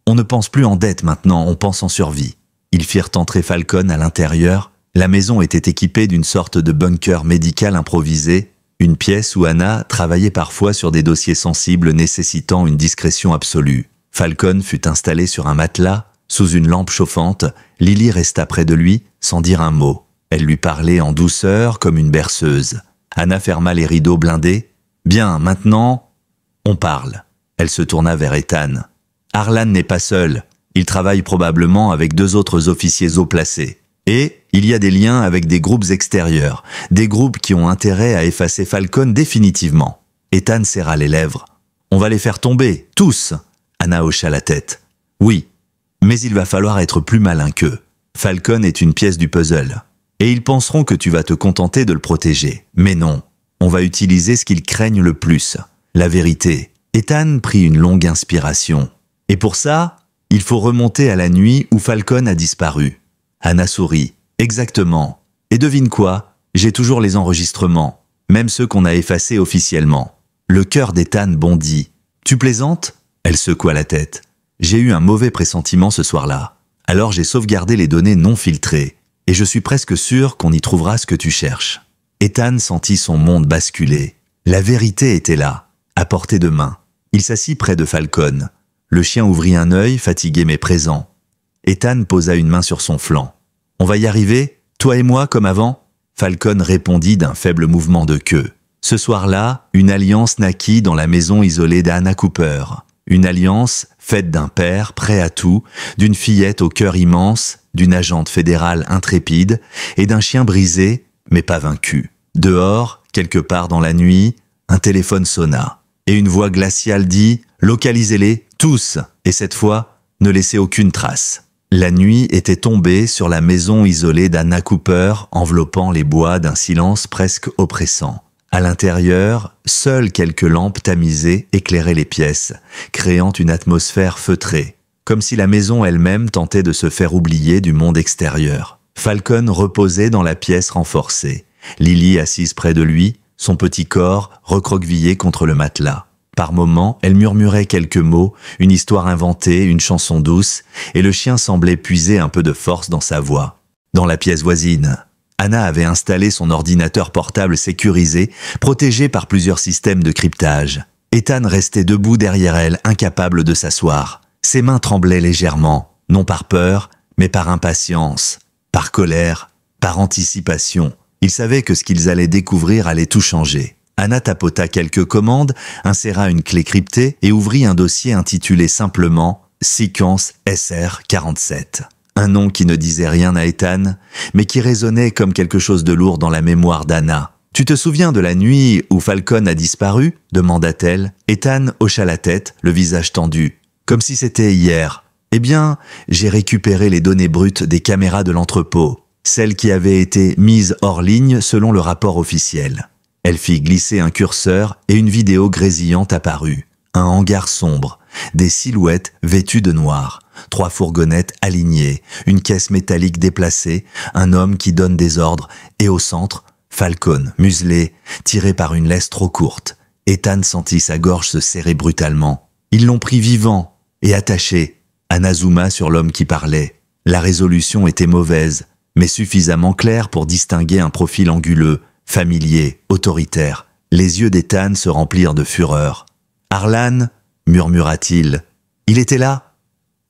on ne pense plus en dette maintenant, on pense en survie. » Ils firent entrer Falcon à l'intérieur. La maison était équipée d'une sorte de bunker médical improvisé, une pièce où Hannah travaillait parfois sur des dossiers sensibles nécessitant une discrétion absolue. Falcon fut installé sur un matelas, sous une lampe chauffante. Lily resta près de lui, sans dire un mot. Elle lui parlait en douceur comme une berceuse. Hannah ferma les rideaux blindés. « Bien, maintenant, on parle. » Elle se tourna vers Ethan. « Harlan n'est pas seul. Il travaille probablement avec 2 autres officiers haut placés. Et il y a des liens avec des groupes extérieurs, des groupes qui ont intérêt à effacer Falcon définitivement. » Ethan serra les lèvres. « On va les faire tomber, tous !» Hannah hocha la tête. « Oui, mais il va falloir être plus malin qu'eux. Falcon est une pièce du puzzle. Et ils penseront que tu vas te contenter de le protéger. Mais non, on va utiliser ce qu'ils craignent le plus, la vérité. » Ethan prit une longue inspiration. « Et pour ça, il faut remonter à la nuit où Falcon a disparu. » Hannah sourit. « Exactement. Et devine quoi? J'ai toujours les enregistrements, même ceux qu'on a effacés officiellement. » Le cœur d'Ethan bondit. « Tu plaisantes ?» Elle secoua la tête. « J'ai eu un mauvais pressentiment ce soir-là. Alors j'ai sauvegardé les données non filtrées, et je suis presque sûr qu'on y trouvera ce que tu cherches. » Ethan sentit son monde basculer. La vérité était là, à portée de main. Il s'assit près de Falcon. Le chien ouvrit un œil, fatigué mais présent. Ethan posa une main sur son flanc. « On va y arriver, toi et moi comme avant ?» Falcon répondit d'un faible mouvement de queue. Ce soir-là, une alliance naquit dans la maison isolée d'Hannah Cooper. Une alliance faite d'un père prêt à tout, d'une fillette au cœur immense, d'une agente fédérale intrépide et d'un chien brisé, mais pas vaincu. Dehors, quelque part dans la nuit, un téléphone sonna. Et une voix glaciale dit « Localisez-les, tous, et cette fois, ne laissez aucune trace. » La nuit était tombée sur la maison isolée d'Hannah Cooper, enveloppant les bois d'un silence presque oppressant. À l'intérieur, seules quelques lampes tamisées éclairaient les pièces, créant une atmosphère feutrée, comme si la maison elle-même tentait de se faire oublier du monde extérieur. Falcon reposait dans la pièce renforcée, Lily assise près de lui, son petit corps recroquevillé contre le matelas. Par moments, elle murmurait quelques mots, une histoire inventée, une chanson douce, et le chien semblait puiser un peu de force dans sa voix. Dans la pièce voisine, Hannah avait installé son ordinateur portable sécurisé, protégé par plusieurs systèmes de cryptage. Ethan restait debout derrière elle, incapable de s'asseoir. Ses mains tremblaient légèrement, non par peur, mais par impatience. par colère, par anticipation. Il savait que ce qu'ils allaient découvrir allait tout changer. Anna tapota quelques commandes, inséra une clé cryptée et ouvrit un dossier intitulé simplement « Séquence SR-47 ». Un nom qui ne disait rien à Ethan, mais qui résonnait comme quelque chose de lourd dans la mémoire d'Anna. « Tu te souviens de la nuit où Falcon a disparu ?» demanda-t-elle. Ethan hocha la tête, le visage tendu. « Comme si c'était hier. Eh bien, j'ai récupéré les données brutes des caméras de l'entrepôt, celles qui avaient été mises hors ligne selon le rapport officiel. » Elle fit glisser un curseur et une vidéo grésillante apparut. Un hangar sombre, des silhouettes vêtues de noir, 3 fourgonnettes alignées, une caisse métallique déplacée, un homme qui donne des ordres et au centre, Falcon, muselé, tiré par une laisse trop courte. Ethan sentit sa gorge se serrer brutalement. Ils l'ont pris vivant et attaché. Anna zooma sur l'homme qui parlait. La résolution était mauvaise, mais suffisamment claire pour distinguer un profil anguleux, familier, autoritaire. Les yeux d'Ethan se remplirent de fureur. « Harlan » murmura-t-il. « Il était là ?»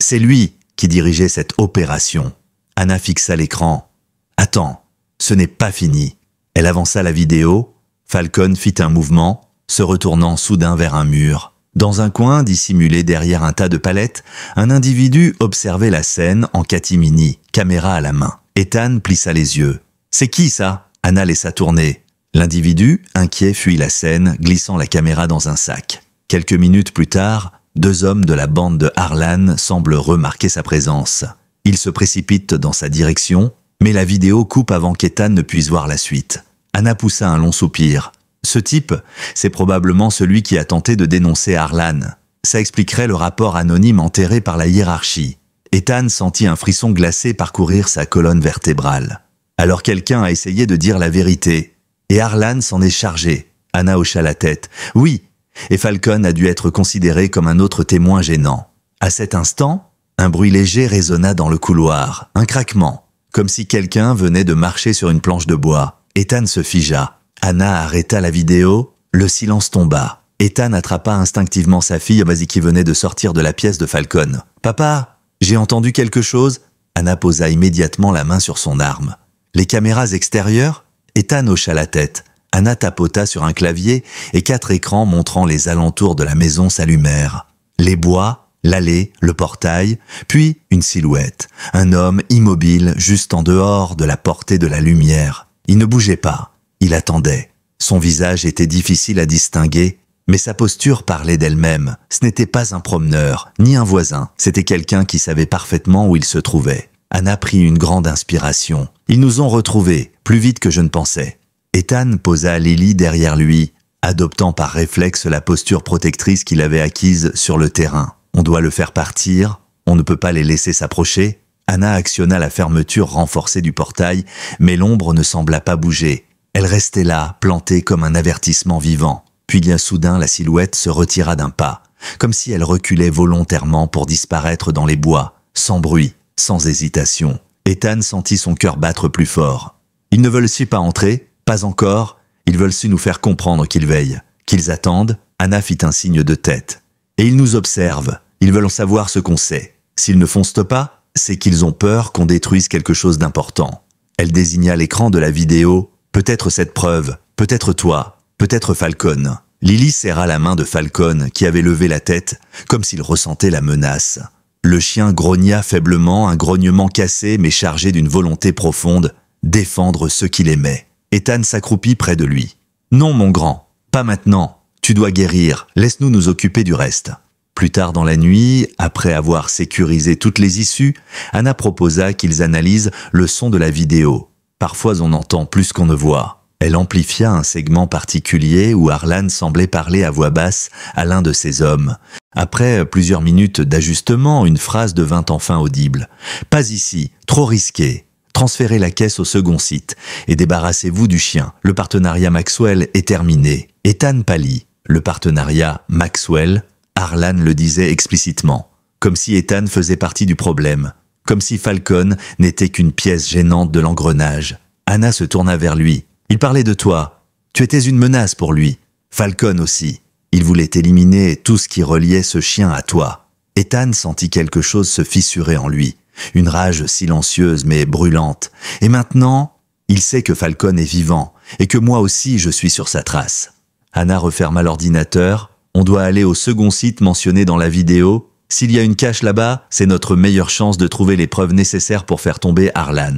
C'est lui qui dirigeait cette opération. Anna fixa l'écran. « Attends, ce n'est pas fini. » Elle avança la vidéo. Falcon fit un mouvement, se retournant soudain vers un mur. Dans un coin, dissimulé derrière un tas de palettes, un individu observait la scène en catimini, caméra à la main. Ethan plissa les yeux. « C'est qui ça ?» Anna laissa tourner. L'individu, inquiet, fuit la scène, glissant la caméra dans un sac. Quelques minutes plus tard, 2 hommes de la bande de Harlan semblent remarquer sa présence. Ils se précipitent dans sa direction, mais la vidéo coupe avant qu'Ethan ne puisse voir la suite. Anna poussa un long soupir. Ce type, c'est probablement celui qui a tenté de dénoncer Harlan. Ça expliquerait le rapport anonyme enterré par la hiérarchie. Ethan sentit un frisson glacé parcourir sa colonne vertébrale. Alors quelqu'un a essayé de dire la vérité. Et Harlan s'en est chargé. Anna hocha la tête. Oui, et Falcon a dû être considéré comme un autre témoin gênant. À cet instant, un bruit léger résonna dans le couloir. Un craquement, comme si quelqu'un venait de marcher sur une planche de bois. Ethan se figea. Anna arrêta la vidéo. Le silence tomba. Ethan attrapa instinctivement sa fille qui venait de sortir de la pièce de Falcon. « Papa, j'ai entendu quelque chose ?» Anna posa immédiatement la main sur son arme. Les caméras extérieures? Ethan hocha la tête. Anna tapota sur un clavier et 4 écrans montrant les alentours de la maison s'allumèrent. Les bois, l'allée, le portail, puis une silhouette. Un homme immobile juste en dehors de la portée de la lumière. Il ne bougeait pas. Il attendait. Son visage était difficile à distinguer, mais sa posture parlait d'elle-même. Ce n'était pas un promeneur, ni un voisin. C'était quelqu'un qui savait parfaitement où il se trouvait. Anna prit une grande inspiration. Ils nous ont retrouvés, plus vite que je ne pensais. Ethan posa Lily derrière lui, adoptant par réflexe la posture protectrice qu'il avait acquise sur le terrain. On doit le faire partir, on ne peut pas les laisser s'approcher. Anna actionna la fermeture renforcée du portail, mais l'ombre ne sembla pas bouger. Elle restait là, plantée comme un avertissement vivant. Puis bien soudain, la silhouette se retira d'un pas, comme si elle reculait volontairement pour disparaître dans les bois, sans bruit, sans hésitation. Ethan sentit son cœur battre plus fort. Ils ne veulent-ils pas entrer? Pas encore. Ils veulent-ils nous faire comprendre qu'ils veillent, qu'ils attendent? Anna fit un signe de tête. Et ils nous observent. Ils veulent savoir ce qu'on sait. S'ils ne foncent pas, c'est qu'ils ont peur qu'on détruise quelque chose d'important. Elle désigna l'écran de la vidéo. Peut-être cette preuve, peut-être toi, peut-être Falcon. Lily serra la main de Falcon qui avait levé la tête, comme s'il ressentait la menace. Le chien grogna faiblement, un grognement cassé mais chargé d'une volonté profonde, défendre ceux qu'il aimait. Ethan s'accroupit près de lui. « Non, mon grand, pas maintenant. Tu dois guérir, laisse-nous nous occuper du reste. » Plus tard dans la nuit, après avoir sécurisé toutes les issues, Anna proposa qu'ils analysent le son de la vidéo. Parfois on entend plus qu'on ne voit. Elle amplifia un segment particulier où Harlan semblait parler à voix basse à l'un de ses hommes. Après plusieurs minutes d'ajustement, une phrase devint enfin audible. « Pas ici, trop risqué. Transférez la caisse au second site et débarrassez-vous du chien. Le partenariat Maxwell est terminé. » Ethan pâlit. Le partenariat Maxwell, Harlan le disait explicitement. Comme si Ethan faisait partie du problème. Comme si Falcon n'était qu'une pièce gênante de l'engrenage. Anna se tourna vers lui. « Il parlait de toi. Tu étais une menace pour lui. Falcon aussi. Il voulait éliminer tout ce qui reliait ce chien à toi. » Ethan sentit quelque chose se fissurer en lui. Une rage silencieuse mais brûlante. Et maintenant, il sait que Falcon est vivant et que moi aussi je suis sur sa trace. Anna referma l'ordinateur. On doit aller au second site mentionné dans la vidéo. S'il y a une cache là-bas, c'est notre meilleure chance de trouver les preuves nécessaires pour faire tomber Harlan.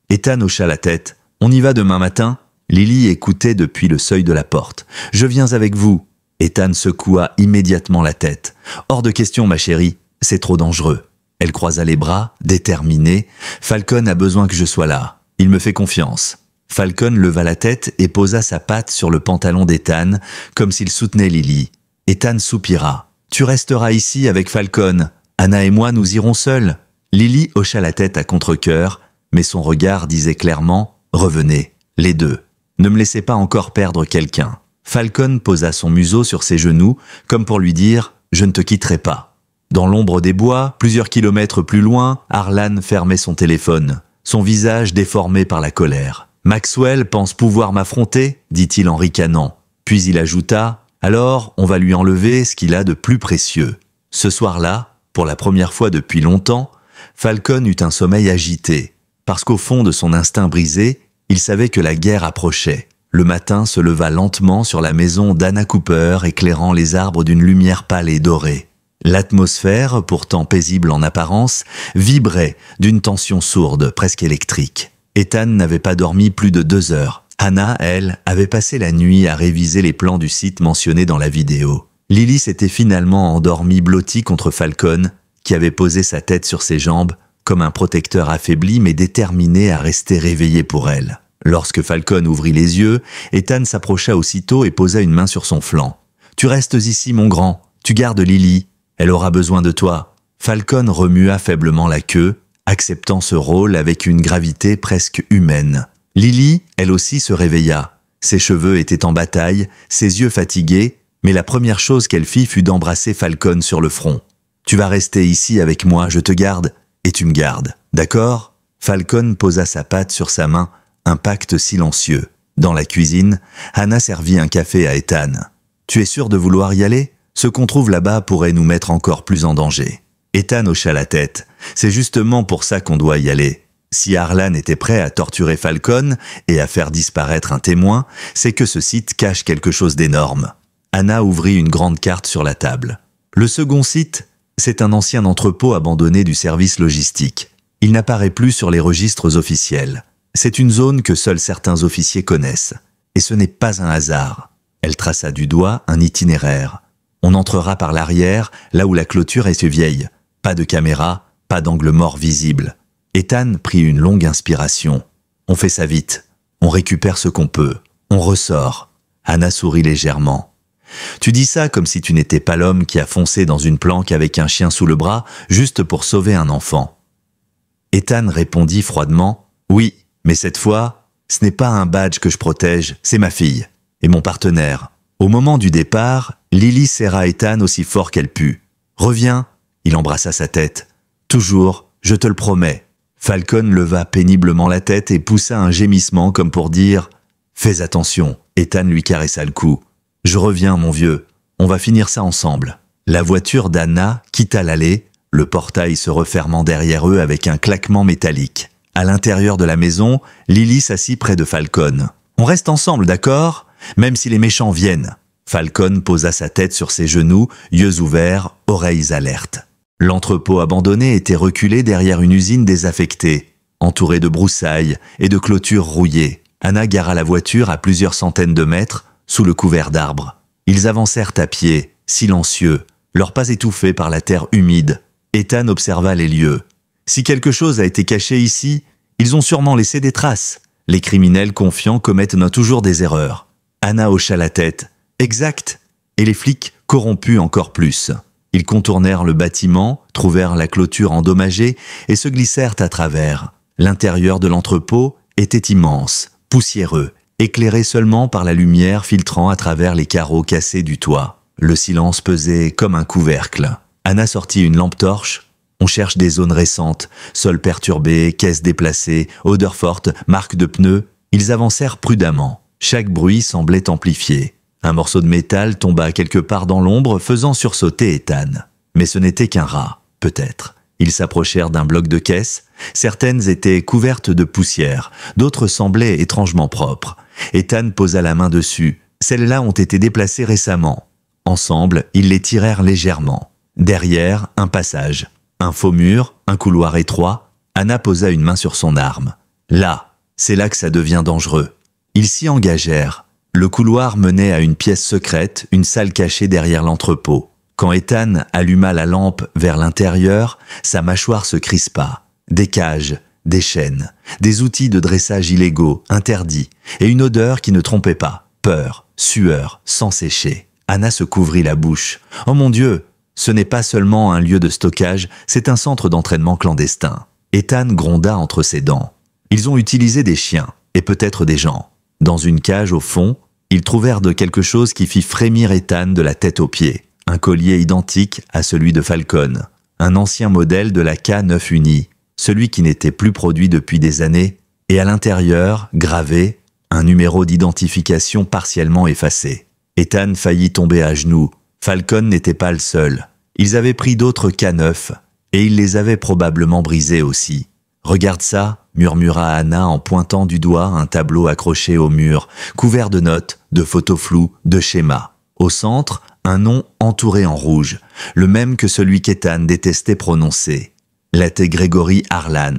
Ethan hocha la tête. On y va demain matin? Lily écoutait depuis le seuil de la porte. Je viens avec vous. Ethan secoua immédiatement la tête. Hors de question, ma chérie. C'est trop dangereux. Elle croisa les bras, déterminée. Falcon a besoin que je sois là. Il me fait confiance. Falcon leva la tête et posa sa patte sur le pantalon d'Ethan, comme s'il soutenait Lily. Ethan soupira. Tu resteras ici avec Falcon. Anna et moi, nous irons seuls. Lily hocha la tête à contre-cœur, mais son regard disait clairement « Revenez, les deux. Ne me laissez pas encore perdre quelqu'un. » Falcon posa son museau sur ses genoux, comme pour lui dire « Je ne te quitterai pas. » Dans l'ombre des bois, plusieurs kilomètres plus loin, Harlan fermait son téléphone, son visage déformé par la colère. « Maxwell pense pouvoir m'affronter ?» dit-il en ricanant. Puis il ajouta « Alors, on va lui enlever ce qu'il a de plus précieux. » Ce soir-là, pour la première fois depuis longtemps, Falcon eut un sommeil agité, parce qu'au fond de son instinct brisé, il savait que la guerre approchait. Le matin se leva lentement sur la maison d'Anna Cooper, éclairant les arbres d'une lumière pâle et dorée. L'atmosphère, pourtant paisible en apparence, vibrait d'une tension sourde, presque électrique. Ethan n'avait pas dormi plus de 2 heures. Anna, elle, avait passé la nuit à réviser les plans du site mentionné dans la vidéo. Lily s'était finalement endormie blottie contre Falcon, qui avait posé sa tête sur ses jambes, comme un protecteur affaibli mais déterminé à rester réveillé pour elle. Lorsque Falcon ouvrit les yeux, Ethan s'approcha aussitôt et posa une main sur son flanc. « Tu restes ici, mon grand. Tu gardes Lily. Elle aura besoin de toi. » Falcon remua faiblement la queue, acceptant ce rôle avec une gravité presque humaine. Lily, elle aussi, se réveilla. Ses cheveux étaient en bataille, ses yeux fatigués, mais la première chose qu'elle fit fut d'embrasser Falcon sur le front. « Tu vas rester ici avec moi, je te garde, et tu me gardes. D'accord ?» Falcon posa sa patte sur sa main, un pacte silencieux. Dans la cuisine, Anna servit un café à Ethan. « Tu es sûr de vouloir y aller ? Ce qu'on trouve là-bas pourrait nous mettre encore plus en danger. » Ethan hocha la tête. « C'est justement pour ça qu'on doit y aller. Si Harlan était prêt à torturer Falcon et à faire disparaître un témoin, c'est que ce site cache quelque chose d'énorme. » Anna ouvrit une grande carte sur la table. Le second site, c'est un ancien entrepôt abandonné du service logistique. Il n'apparaît plus sur les registres officiels. C'est une zone que seuls certains officiers connaissent. Et ce n'est pas un hasard. Elle traça du doigt un itinéraire. On entrera par l'arrière, là où la clôture est vieille. Pas de caméra, pas d'angle mort visible. Ethan prit une longue inspiration. On fait ça vite. On récupère ce qu'on peut. On ressort. Anna sourit légèrement. Tu dis ça comme si tu n'étais pas l'homme qui a foncé dans une planque avec un chien sous le bras juste pour sauver un enfant. Ethan répondit froidement « Oui, mais cette fois, ce n'est pas un badge que je protège, c'est ma fille et mon partenaire. » Au moment du départ, Lily serra Ethan aussi fort qu'elle put. « Reviens !» Il embrassa sa tête. « Toujours, je te le promets. » Falcon leva péniblement la tête et poussa un gémissement comme pour dire « Fais attention !» Ethan lui caressa le cou. « Je reviens, mon vieux. On va finir ça ensemble. » La voiture d'Anna quitta l'allée, le portail se refermant derrière eux avec un claquement métallique. À l'intérieur de la maison, Lily s'assit près de Falcon. « On reste ensemble, d'accord ? Même si les méchants viennent. » Falcon posa sa tête sur ses genoux, yeux ouverts, oreilles alertes. L'entrepôt abandonné était reculé derrière une usine désaffectée, entourée de broussailles et de clôtures rouillées. Anna gara la voiture à plusieurs centaines de mètres, sous le couvert d'arbres. Ils avancèrent à pied, silencieux, leurs pas étouffés par la terre humide. Ethan observa les lieux. Si quelque chose a été caché ici, ils ont sûrement laissé des traces. Les criminels confiants commettent toujours des erreurs. Anna hocha la tête. Exact. Et les flics corrompus encore plus. Ils contournèrent le bâtiment, trouvèrent la clôture endommagée et se glissèrent à travers. L'intérieur de l'entrepôt était immense, poussiéreux, éclairé seulement par la lumière filtrant à travers les carreaux cassés du toit. Le silence pesait comme un couvercle. Anna sortit une lampe torche. On cherche des zones récentes, sols perturbés, caisses déplacées, odeurs fortes, marques de pneus. Ils avancèrent prudemment. Chaque bruit semblait amplifié. Un morceau de métal tomba quelque part dans l'ombre, faisant sursauter Ethan. Mais ce n'était qu'un rat, peut-être. Ils s'approchèrent d'un bloc de caisse. Certaines étaient couvertes de poussière, d'autres semblaient étrangement propres. Ethan posa la main dessus. Celles-là ont été déplacées récemment. Ensemble, ils les tirèrent légèrement. Derrière, un passage. Un faux mur, un couloir étroit. Anna posa une main sur son arme. Là, c'est là que ça devient dangereux. Ils s'y engagèrent. Le couloir menait à une pièce secrète, une salle cachée derrière l'entrepôt. Quand Ethan alluma la lampe vers l'intérieur, sa mâchoire se crispa. Des cages, des chaînes, des outils de dressage illégaux, interdits, et une odeur qui ne trompait pas. Peur, sueur, sang séché. Anna se couvrit la bouche. « Oh mon Dieu, ce n'est pas seulement un lieu de stockage, c'est un centre d'entraînement clandestin. » Ethan gronda entre ses dents. Ils ont utilisé des chiens, et peut-être des gens. Dans une cage au fond, ils trouvèrent de quelque chose qui fit frémir Ethan de la tête aux pieds. Un collier identique à celui de Falcon. Un ancien modèle de la K9 Uni, celui qui n'était plus produit depuis des années, et à l'intérieur, gravé, un numéro d'identification partiellement effacé. Ethan faillit tomber à genoux. Falcon n'était pas le seul. Ils avaient pris d'autres K9, et ils les avaient probablement brisés aussi. « Regarde ça », murmura Anna en pointant du doigt un tableau accroché au mur, couvert de notes, de photos floues, de schémas. Au centre, un nom entouré en rouge, le même que celui qu'Ethan détestait prononcer. L'était Gregory Harlan.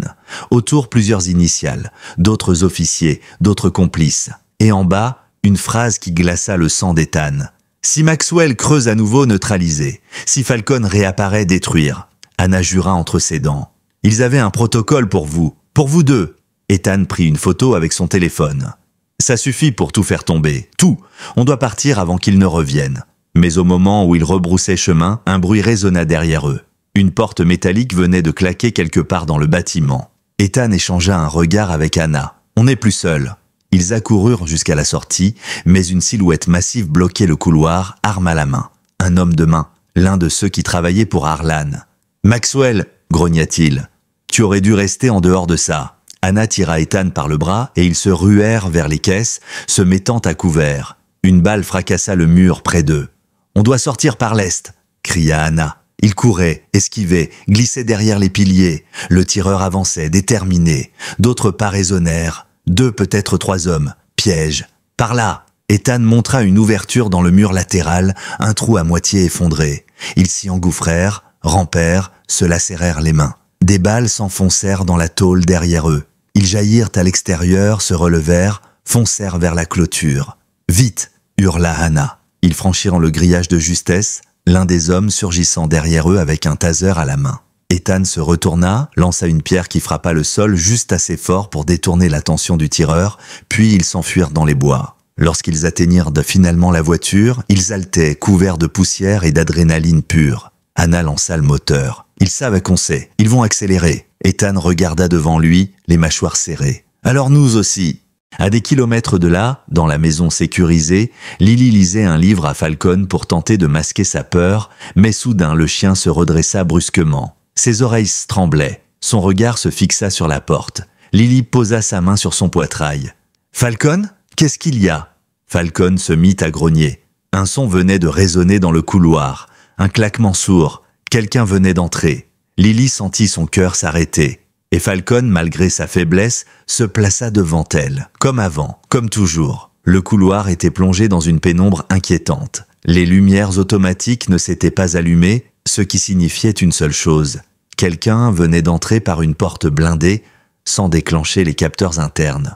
Autour, plusieurs initiales, d'autres officiers, d'autres complices. Et en bas, une phrase qui glaça le sang d'Ethan. « Si Maxwell creuse à nouveau, neutraliser. Si Falcon réapparaît, détruire. » Anna jura entre ses dents. « Ils avaient un protocole pour vous deux. » Ethan prit une photo avec son téléphone. « Ça suffit pour tout faire tomber. Tout. On doit partir avant qu'ils ne reviennent. » Mais au moment où ils rebroussaient chemin, un bruit résonna derrière eux. Une porte métallique venait de claquer quelque part dans le bâtiment. Ethan échangea un regard avec Anna. « On n'est plus seuls. » Ils accoururent jusqu'à la sortie, mais une silhouette massive bloquait le couloir, arme à la main. Un homme de main, l'un de ceux qui travaillaient pour Harlan. « Maxwell !» grogna-t-il. « Tu aurais dû rester en dehors de ça. » Anna tira Ethan par le bras et ils se ruèrent vers les caisses, se mettant à couvert. Une balle fracassa le mur près d'eux. « On doit sortir par l'est !» cria Anna. Ils couraient, esquivaient, glissaient derrière les piliers. Le tireur avançait, déterminé. D'autres pas résonnèrent. 2, peut-être 3 hommes. Piège. Par là. Ethan montra une ouverture dans le mur latéral, un trou à moitié effondré. Ils s'y engouffrèrent, rampèrent, se lacérèrent les mains. Des balles s'enfoncèrent dans la tôle derrière eux. Ils jaillirent à l'extérieur, se relevèrent, foncèrent vers la clôture. « Vite !» hurla Anna. Ils franchirent le grillage de justesse, l'un des hommes surgissant derrière eux avec un taser à la main. Ethan se retourna, lança une pierre qui frappa le sol juste assez fort pour détourner l'attention du tireur, puis ils s'enfuirent dans les bois. Lorsqu'ils atteignirent finalement la voiture, ils haletaient, couverts de poussière et d'adrénaline pure. Anna lança le moteur. « Ils savent qu'on sait, ils vont accélérer. » Ethan regarda devant lui, les mâchoires serrées. « Alors nous aussi !» À des kilomètres de là, dans la maison sécurisée, Lily lisait un livre à Falcon pour tenter de masquer sa peur, mais soudain le chien se redressa brusquement. Ses oreilles tremblaient, son regard se fixa sur la porte. Lily posa sa main sur son poitrail. « Falcon, qu'est-ce qu'il y a ?» Falcon se mit à grogner. Un son venait de résonner dans le couloir, un claquement sourd. Quelqu'un venait d'entrer. Lily sentit son cœur s'arrêter. Et Falcon, malgré sa faiblesse, se plaça devant elle, comme avant, comme toujours. Le couloir était plongé dans une pénombre inquiétante. Les lumières automatiques ne s'étaient pas allumées, ce qui signifiait une seule chose. Quelqu'un venait d'entrer par une porte blindée, sans déclencher les capteurs internes.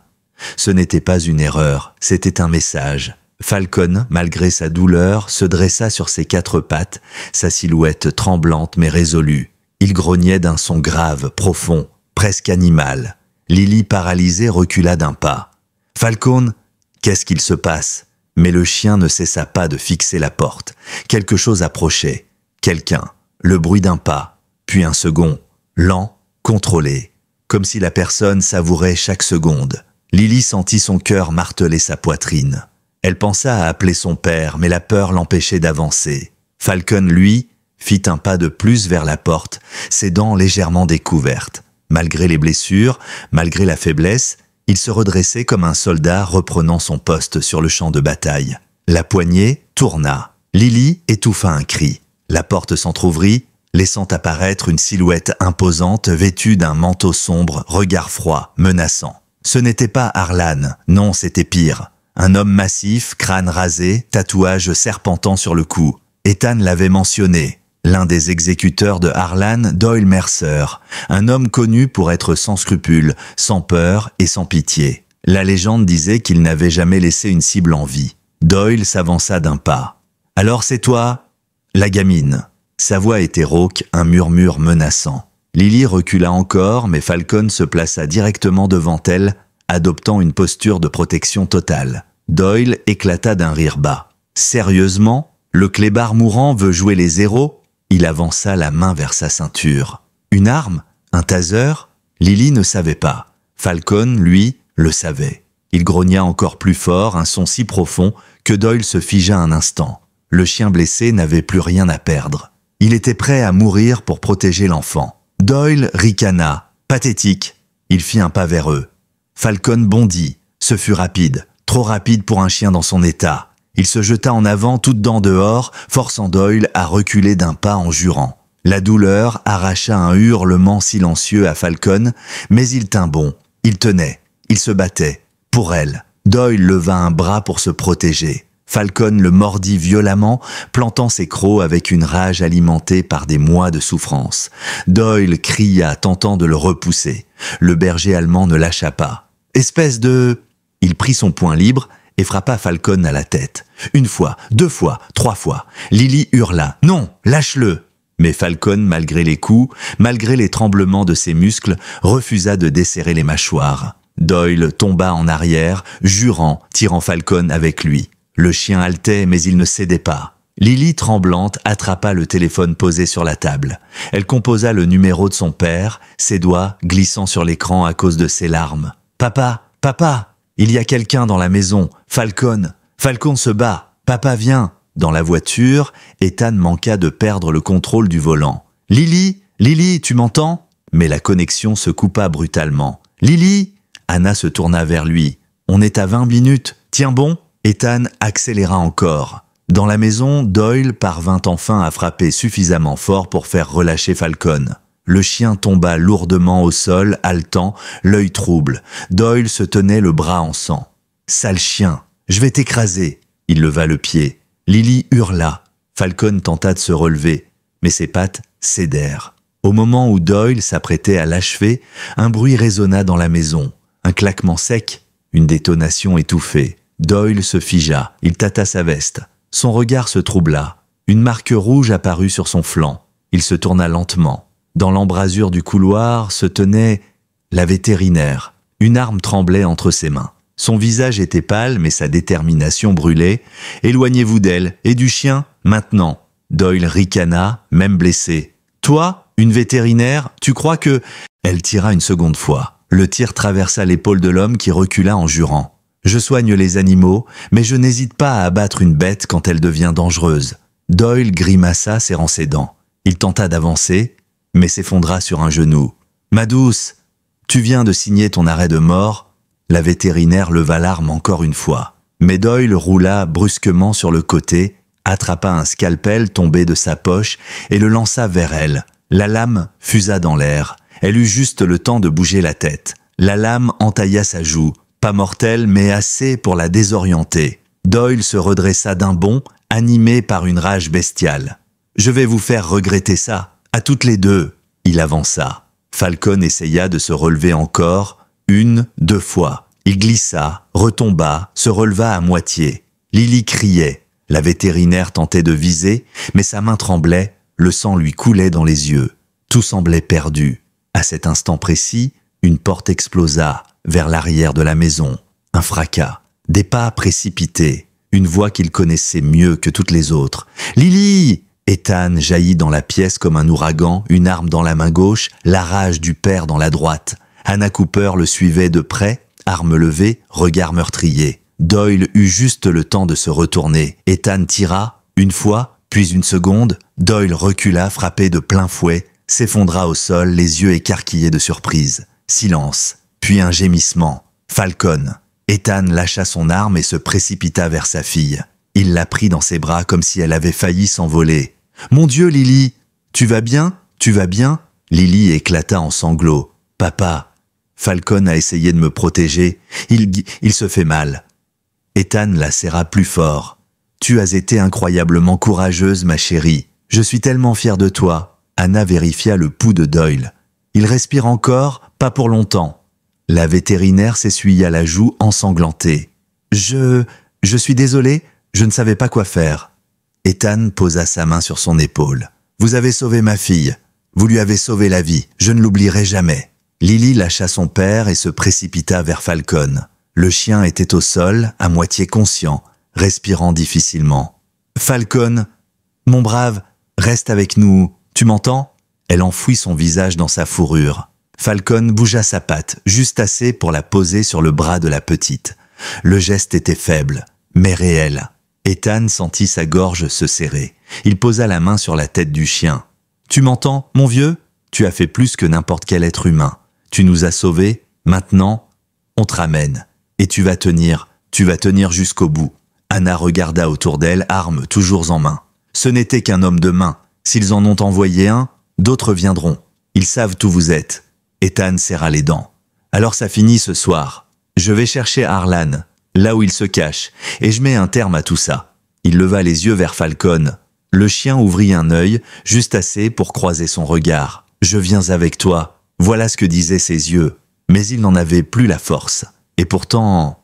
Ce n'était pas une erreur, c'était un message. Falcon, malgré sa douleur, se dressa sur ses 4 pattes, sa silhouette tremblante mais résolue. Il grognait d'un son grave, profond, presque animal. Lily, paralysée, recula d'un pas. « Falcon, qu'est-ce qu'il se passe ?» Mais le chien ne cessa pas de fixer la porte. Quelque chose approchait. Quelqu'un. Le bruit d'un pas. Puis un second. Lent, contrôlé. Comme si la personne savourait chaque seconde. Lily sentit son cœur marteler sa poitrine. Elle pensa à appeler son père, mais la peur l'empêchait d'avancer. Falcon, lui, fit un pas de plus vers la porte, ses dents légèrement découvertes. Malgré les blessures, malgré la faiblesse, il se redressait comme un soldat reprenant son poste sur le champ de bataille. La poignée tourna. Lily étouffa un cri. La porte s'entr'ouvrit, laissant apparaître une silhouette imposante vêtue d'un manteau sombre, regard froid, menaçant. Ce n'était pas Harlan, non, c'était pire. Un homme massif, crâne rasé, tatouage serpentant sur le cou. Ethan l'avait mentionné. L'un des exécuteurs de Harlan, Doyle Mercer, un homme connu pour être sans scrupules, sans peur et sans pitié. La légende disait qu'il n'avait jamais laissé une cible en vie. Doyle s'avança d'un pas. « Alors c'est toi ?» La gamine. Sa voix était rauque, un murmure menaçant. Lily recula encore, mais Falcon se plaça directement devant elle, adoptant une posture de protection totale. Doyle éclata d'un rire bas. « Sérieusement ? Le clébard mourant veut jouer les héros ?» Il avança la main vers sa ceinture. Une arme? Un taser? Lily ne savait pas. Falcon, lui, le savait. Il grogna encore plus fort, un son si profond que Doyle se figea un instant. Le chien blessé n'avait plus rien à perdre. Il était prêt à mourir pour protéger l'enfant. Doyle ricana. Pathétique. Il fit un pas vers eux. Falcon bondit. Ce fut rapide. Trop rapide pour un chien dans son état. Il se jeta en avant, toutes dents dehors, forçant Doyle à reculer d'un pas en jurant. La douleur arracha un hurlement silencieux à Falcon, mais il tint bon. Il tenait. Il se battait. Pour elle. Doyle leva un bras pour se protéger. Falcon le mordit violemment, plantant ses crocs avec une rage alimentée par des mois de souffrance. Doyle cria, tentant de le repousser. Le berger allemand ne lâcha pas. « Espèce de... » Il prit son poing libre et frappa Falcon à la tête. Une fois, 2 fois, 3 fois. Lily hurla « Non, lâche-le !» Mais Falcon, malgré les coups, malgré les tremblements de ses muscles, refusa de desserrer les mâchoires. Doyle tomba en arrière, jurant, tirant Falcon avec lui. Le chien haletait, mais il ne cédait pas. Lily, tremblante, attrapa le téléphone posé sur la table. Elle composa le numéro de son père, ses doigts glissant sur l'écran à cause de ses larmes. « Papa, papa !» Il y a quelqu'un dans la maison. Falcon. Falcon se bat. Papa vient. Dans la voiture, Ethan manqua de perdre le contrôle du volant. Lily, Lily, tu m'entends? Mais la connexion se coupa brutalement. Lily? Anna se tourna vers lui. On est à 20 minutes. Tiens bon? Ethan accéléra encore. Dans la maison, Doyle parvint enfin à frapper suffisamment fort pour faire relâcher Falcon. Le chien tomba lourdement au sol, haletant, l'œil trouble. Doyle se tenait le bras en sang. « Sale chien, je vais t'écraser !» Il leva le pied. Lily hurla. Falcon tenta de se relever, mais ses pattes cédèrent. Au moment où Doyle s'apprêtait à l'achever, un bruit résonna dans la maison. Un claquement sec, une détonation étouffée. Doyle se figea, il tâta sa veste. Son regard se troubla. Une marque rouge apparut sur son flanc. Il se tourna lentement. Dans l'embrasure du couloir se tenait la vétérinaire. Une arme tremblait entre ses mains. Son visage était pâle, mais sa détermination brûlait. « Éloignez-vous d'elle. Et du chien, maintenant !» Doyle ricana, même blessé. « Toi, une vétérinaire, tu crois que... » Elle tira une seconde fois. Le tir traversa l'épaule de l'homme qui recula en jurant. « Je soigne les animaux, mais je n'hésite pas à abattre une bête quand elle devient dangereuse. » Doyle grimaça, serrant ses dents. Il tenta d'avancer, mais s'effondra sur un genou. « Ma douce, tu viens de signer ton arrêt de mort ?» La vétérinaire leva l'arme encore une fois. Mais Doyle roula brusquement sur le côté, attrapa un scalpel tombé de sa poche et le lança vers elle. La lame fusa dans l'air. Elle eut juste le temps de bouger la tête. La lame entailla sa joue. Pas mortelle, mais assez pour la désorienter. Doyle se redressa d'un bond, animé par une rage bestiale. « Je vais vous faire regretter ça. À toutes les deux !» Il avança. Falcon essaya de se relever encore, 1, 2 fois. Il glissa, retomba, se releva à moitié. Lily criait. La vétérinaire tentait de viser, mais sa main tremblait, le sang lui coulait dans les yeux. Tout semblait perdu. À cet instant précis, une porte explosa vers l'arrière de la maison. Un fracas, des pas précipités, une voix qu'il connaissait mieux que toutes les autres. « Lily !» Ethan jaillit dans la pièce comme un ouragan, une arme dans la main gauche, la rage du père dans la droite. Anna Cooper le suivait de près, arme levée, regard meurtrier. Doyle eut juste le temps de se retourner. Ethan tira, une fois, puis une seconde. Doyle recula, frappé de plein fouet, s'effondra au sol, les yeux écarquillés de surprise. Silence, puis un gémissement. Falcon. Ethan lâcha son arme et se précipita vers sa fille. Il la prit dans ses bras comme si elle avait failli s'envoler. « Mon Dieu, Lily, Tu vas bien? Tu vas bien? Lily éclata en sanglots. Papa, Falcon a essayé de me protéger. Il se fait mal. Ethan la serra plus fort. Tu as été incroyablement courageuse, ma chérie. Je suis tellement fier de toi. Anna vérifia le pouls de Doyle. Il respire encore, pas pour longtemps. La vétérinaire s'essuya la joue ensanglantée. Je suis désolé, je ne savais pas quoi faire. Ethan posa sa main sur son épaule. Vous avez sauvé ma fille. Vous lui avez sauvé la vie. Je ne l'oublierai jamais. Lily lâcha son père et se précipita vers Falcon. Le chien était au sol, à moitié conscient, respirant difficilement. Falcon, mon brave, reste avec nous. Tu m'entends? Elle enfouit son visage dans sa fourrure. Falcon bougea sa patte, juste assez pour la poser sur le bras de la petite. Le geste était faible, mais réel. Ethan sentit sa gorge se serrer. Il posa la main sur la tête du chien. « Tu m'entends, mon vieux? Tu as fait plus que n'importe quel être humain. Tu nous as sauvés, maintenant, on te ramène. Et tu vas tenir jusqu'au bout. » Anna regarda autour d'elle, arme toujours en main. Ce n'était qu'un homme de main. S'ils en ont envoyé un, d'autres viendront. Ils savent où vous êtes. Ethan serra les dents. Alors ça finit ce soir. Je vais chercher Harlan, là où il se cache, et je mets un terme à tout ça. Il leva les yeux vers Falcon. Le chien ouvrit un œil, juste assez pour croiser son regard. Je viens avec toi. Voilà ce que disaient ses yeux. Mais il n'en avait plus la force. Et pourtant...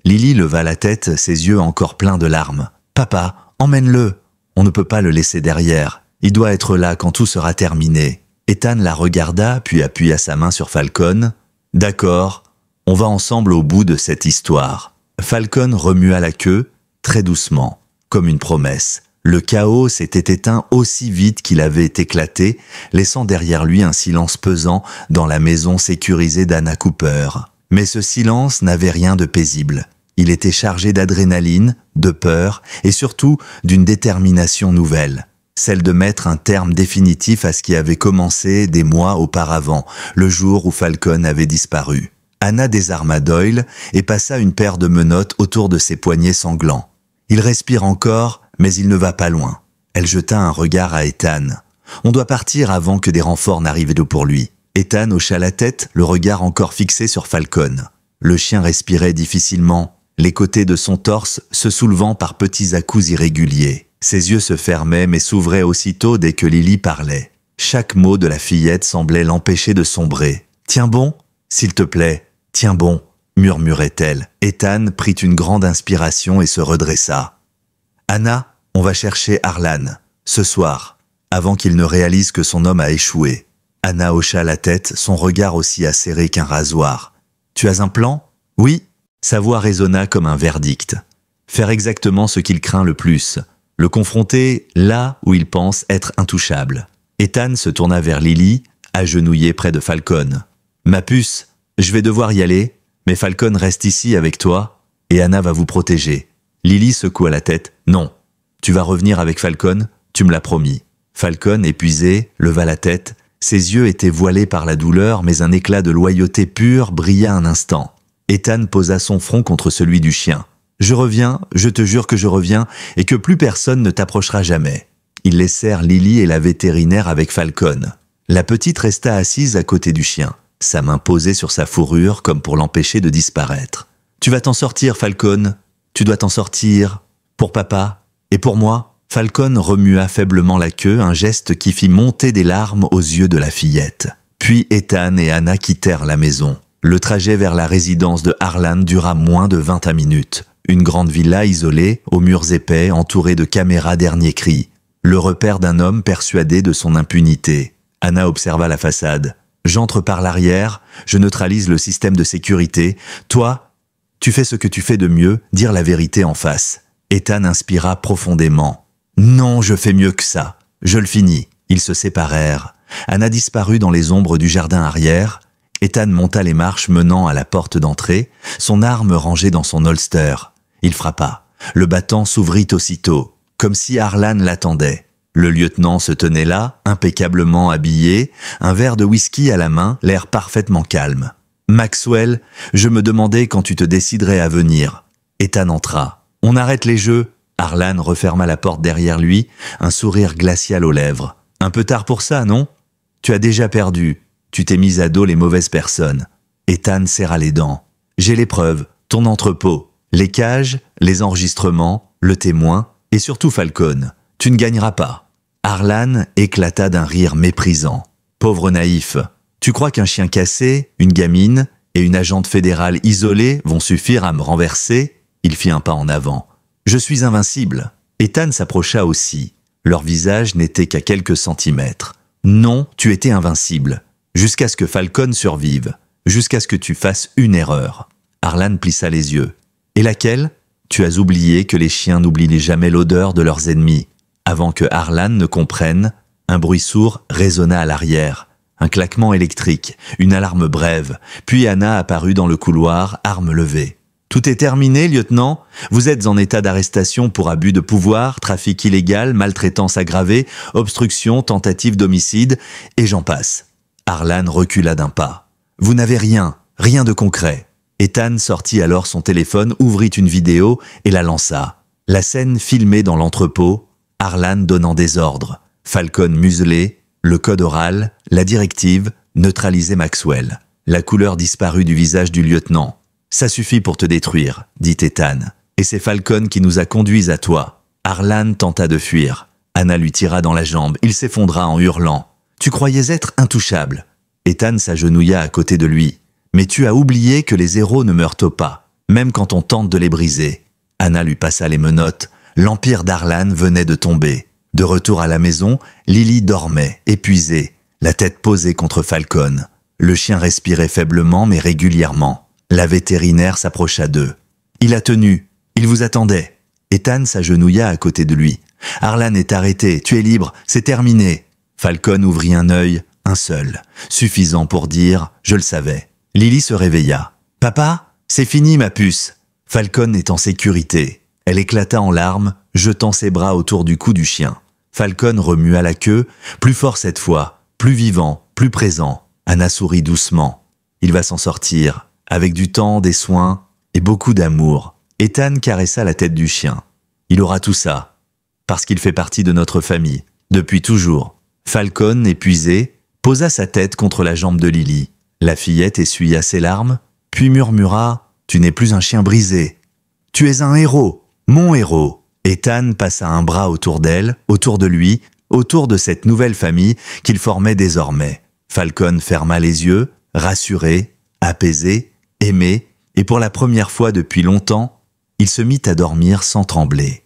Lily leva la tête, ses yeux encore pleins de larmes. Papa, emmène-le. On ne peut pas le laisser derrière. Il doit être là quand tout sera terminé. Ethan la regarda, puis appuya sa main sur Falcon. D'accord, on va ensemble au bout de cette histoire. Falcon remua la queue, très doucement, comme une promesse. Le chaos s'était éteint aussi vite qu'il avait éclaté, laissant derrière lui un silence pesant dans la maison sécurisée d'Anna Cooper. Mais ce silence n'avait rien de paisible. Il était chargé d'adrénaline, de peur et surtout d'une détermination nouvelle. Celle de mettre un terme définitif à ce qui avait commencé des mois auparavant, le jour où Falcon avait disparu. Anna désarma Doyle et passa une paire de menottes autour de ses poignets sanglants. Il respire encore, mais il ne va pas loin. Elle jeta un regard à Ethan. On doit partir avant que des renforts n'arrivent pour lui. Ethan hocha la tête, le regard encore fixé sur Falcon. Le chien respirait difficilement, les côtés de son torse se soulevant par petits à-coups irréguliers. Ses yeux se fermaient mais s'ouvraient aussitôt dès que Lily parlait. Chaque mot de la fillette semblait l'empêcher de sombrer. « Tiens bon, s'il te plaît, tiens bon », murmurait-elle. Ethan prit une grande inspiration et se redressa. « Anna, on va chercher Harlan, ce soir, avant qu'il ne réalise que son homme a échoué. » Anna hocha la tête, son regard aussi acéré qu'un rasoir. « Tu as un plan ? » ?»« Oui. » Sa voix résonna comme un verdict. « Faire exactement ce qu'il craint le plus. Le confronter là où il pense être intouchable. » Ethan se tourna vers Lily, agenouillée près de Falcon. « Ma puce, je vais devoir y aller, mais Falcon reste ici avec toi, et Anna va vous protéger. » Lily secoua la tête. « Non. Tu vas revenir avec Falcon, tu me l'as promis. » Falcon, épuisé, leva la tête. Ses yeux étaient voilés par la douleur, mais un éclat de loyauté pure brilla un instant. Ethan posa son front contre celui du chien. « Je reviens, je te jure que je reviens, et que plus personne ne t'approchera jamais. » Ils laissèrent Lily et la vétérinaire avec Falcon. La petite resta assise à côté du chien, sa main posée sur sa fourrure comme pour l'empêcher de disparaître. « Tu vas t'en sortir, Falcon. Tu dois t'en sortir. Pour papa. Et pour moi. » Falcon remua faiblement la queue, un geste qui fit monter des larmes aux yeux de la fillette. Puis Ethan et Anna quittèrent la maison. Le trajet vers la résidence de Harlan dura moins de 20 minutes. Une grande villa isolée, aux murs épais, entourée de caméras dernier cri. Le repère d'un homme persuadé de son impunité. Anna observa la façade. « J'entre par l'arrière, je neutralise le système de sécurité. Toi, tu fais ce que tu fais de mieux, dire la vérité en face. » Ethan inspira profondément. « Non, je fais mieux que ça. Je le finis. » Ils se séparèrent. Anna disparut dans les ombres du jardin arrière. Ethan monta les marches menant à la porte d'entrée, son arme rangée dans son holster. Il frappa. Le battant s'ouvrit aussitôt, comme si Harlan l'attendait. Le lieutenant se tenait là, impeccablement habillé, un verre de whisky à la main, l'air parfaitement calme. « Maxwell, je me demandais quand tu te déciderais à venir. » Ethan entra. « On arrête les jeux. » Harlan referma la porte derrière lui, un sourire glacial aux lèvres. « Un peu tard pour ça, non? Tu as déjà perdu. Tu t'es mise à dos les mauvaises personnes. Ethan serra les dents. J'ai les preuves, ton entrepôt, les cages, les enregistrements, le témoin, et surtout Falcon. Tu ne gagneras pas. Harlan éclata d'un rire méprisant. Pauvre naïf, tu crois qu'un chien cassé, une gamine et une agente fédérale isolée vont suffire à me renverser? Il fit un pas en avant. Je suis invincible. Ethan s'approcha aussi. Leur visage n'était qu'à quelques centimètres. Non, tu étais invincible. Jusqu'à ce que Falcon survive. Jusqu'à ce que tu fasses une erreur. Harlan plissa les yeux. Et laquelle? Tu as oublié que les chiens n'oublient jamais l'odeur de leurs ennemis. Avant que Harlan ne comprenne, un bruit sourd résonna à l'arrière. Un claquement électrique, une alarme brève, puis Anna apparut dans le couloir, arme levée. « Tout est terminé, lieutenant. Vous êtes en état d'arrestation pour abus de pouvoir, trafic illégal, maltraitance aggravée, obstruction, tentative d'homicide, et j'en passe. » Harlan recula d'un pas. « Vous n'avez rien, rien de concret. » Ethan sortit alors son téléphone, ouvrit une vidéo et la lança. La scène filmée dans l'entrepôt, Harlan donnant des ordres. Falcon muselé, le code oral, la directive, neutraliser Maxwell. La couleur disparut du visage du lieutenant. « Ça suffit pour te détruire, » dit Ethan. « Et c'est Falcon qui nous a conduits à toi. » Harlan tenta de fuir. Anna lui tira dans la jambe. Il s'effondra en hurlant. « Tu croyais être intouchable. » Ethan s'agenouilla à côté de lui. « Mais tu as oublié que les héros ne meurent au pas, même quand on tente de les briser. » Anna lui passa les menottes. L'empire d'Harlan venait de tomber. De retour à la maison, Lily dormait, épuisée, la tête posée contre Falcon. Le chien respirait faiblement mais régulièrement. La vétérinaire s'approcha d'eux. « Il a tenu. Il vous attendait. » Ethan s'agenouilla à côté de lui. « Harlan est arrêté. Tu es libre. C'est terminé. » Falcon ouvrit un œil, un seul, suffisant pour dire « Je le savais. » Lily se réveilla. « Papa, c'est fini ma puce. » Falcon est en sécurité. Elle éclata en larmes, jetant ses bras autour du cou du chien. Falcon remua la queue, plus fort cette fois, plus vivant, plus présent. Anna sourit doucement. Il va s'en sortir, avec du temps, des soins et beaucoup d'amour. Ethan caressa la tête du chien. Il aura tout ça, parce qu'il fait partie de notre famille, depuis toujours. Falcon, épuisé, posa sa tête contre la jambe de Lily. La fillette essuya ses larmes, puis murmura « Tu n'es plus un chien brisé. Tu es un héros, mon héros. » Ethan passa un bras autour d'elle, autour de lui, autour de cette nouvelle famille qu'il formait désormais. Falcon ferma les yeux, rassuré, apaisé, aimé, et pour la première fois depuis longtemps, il se mit à dormir sans trembler.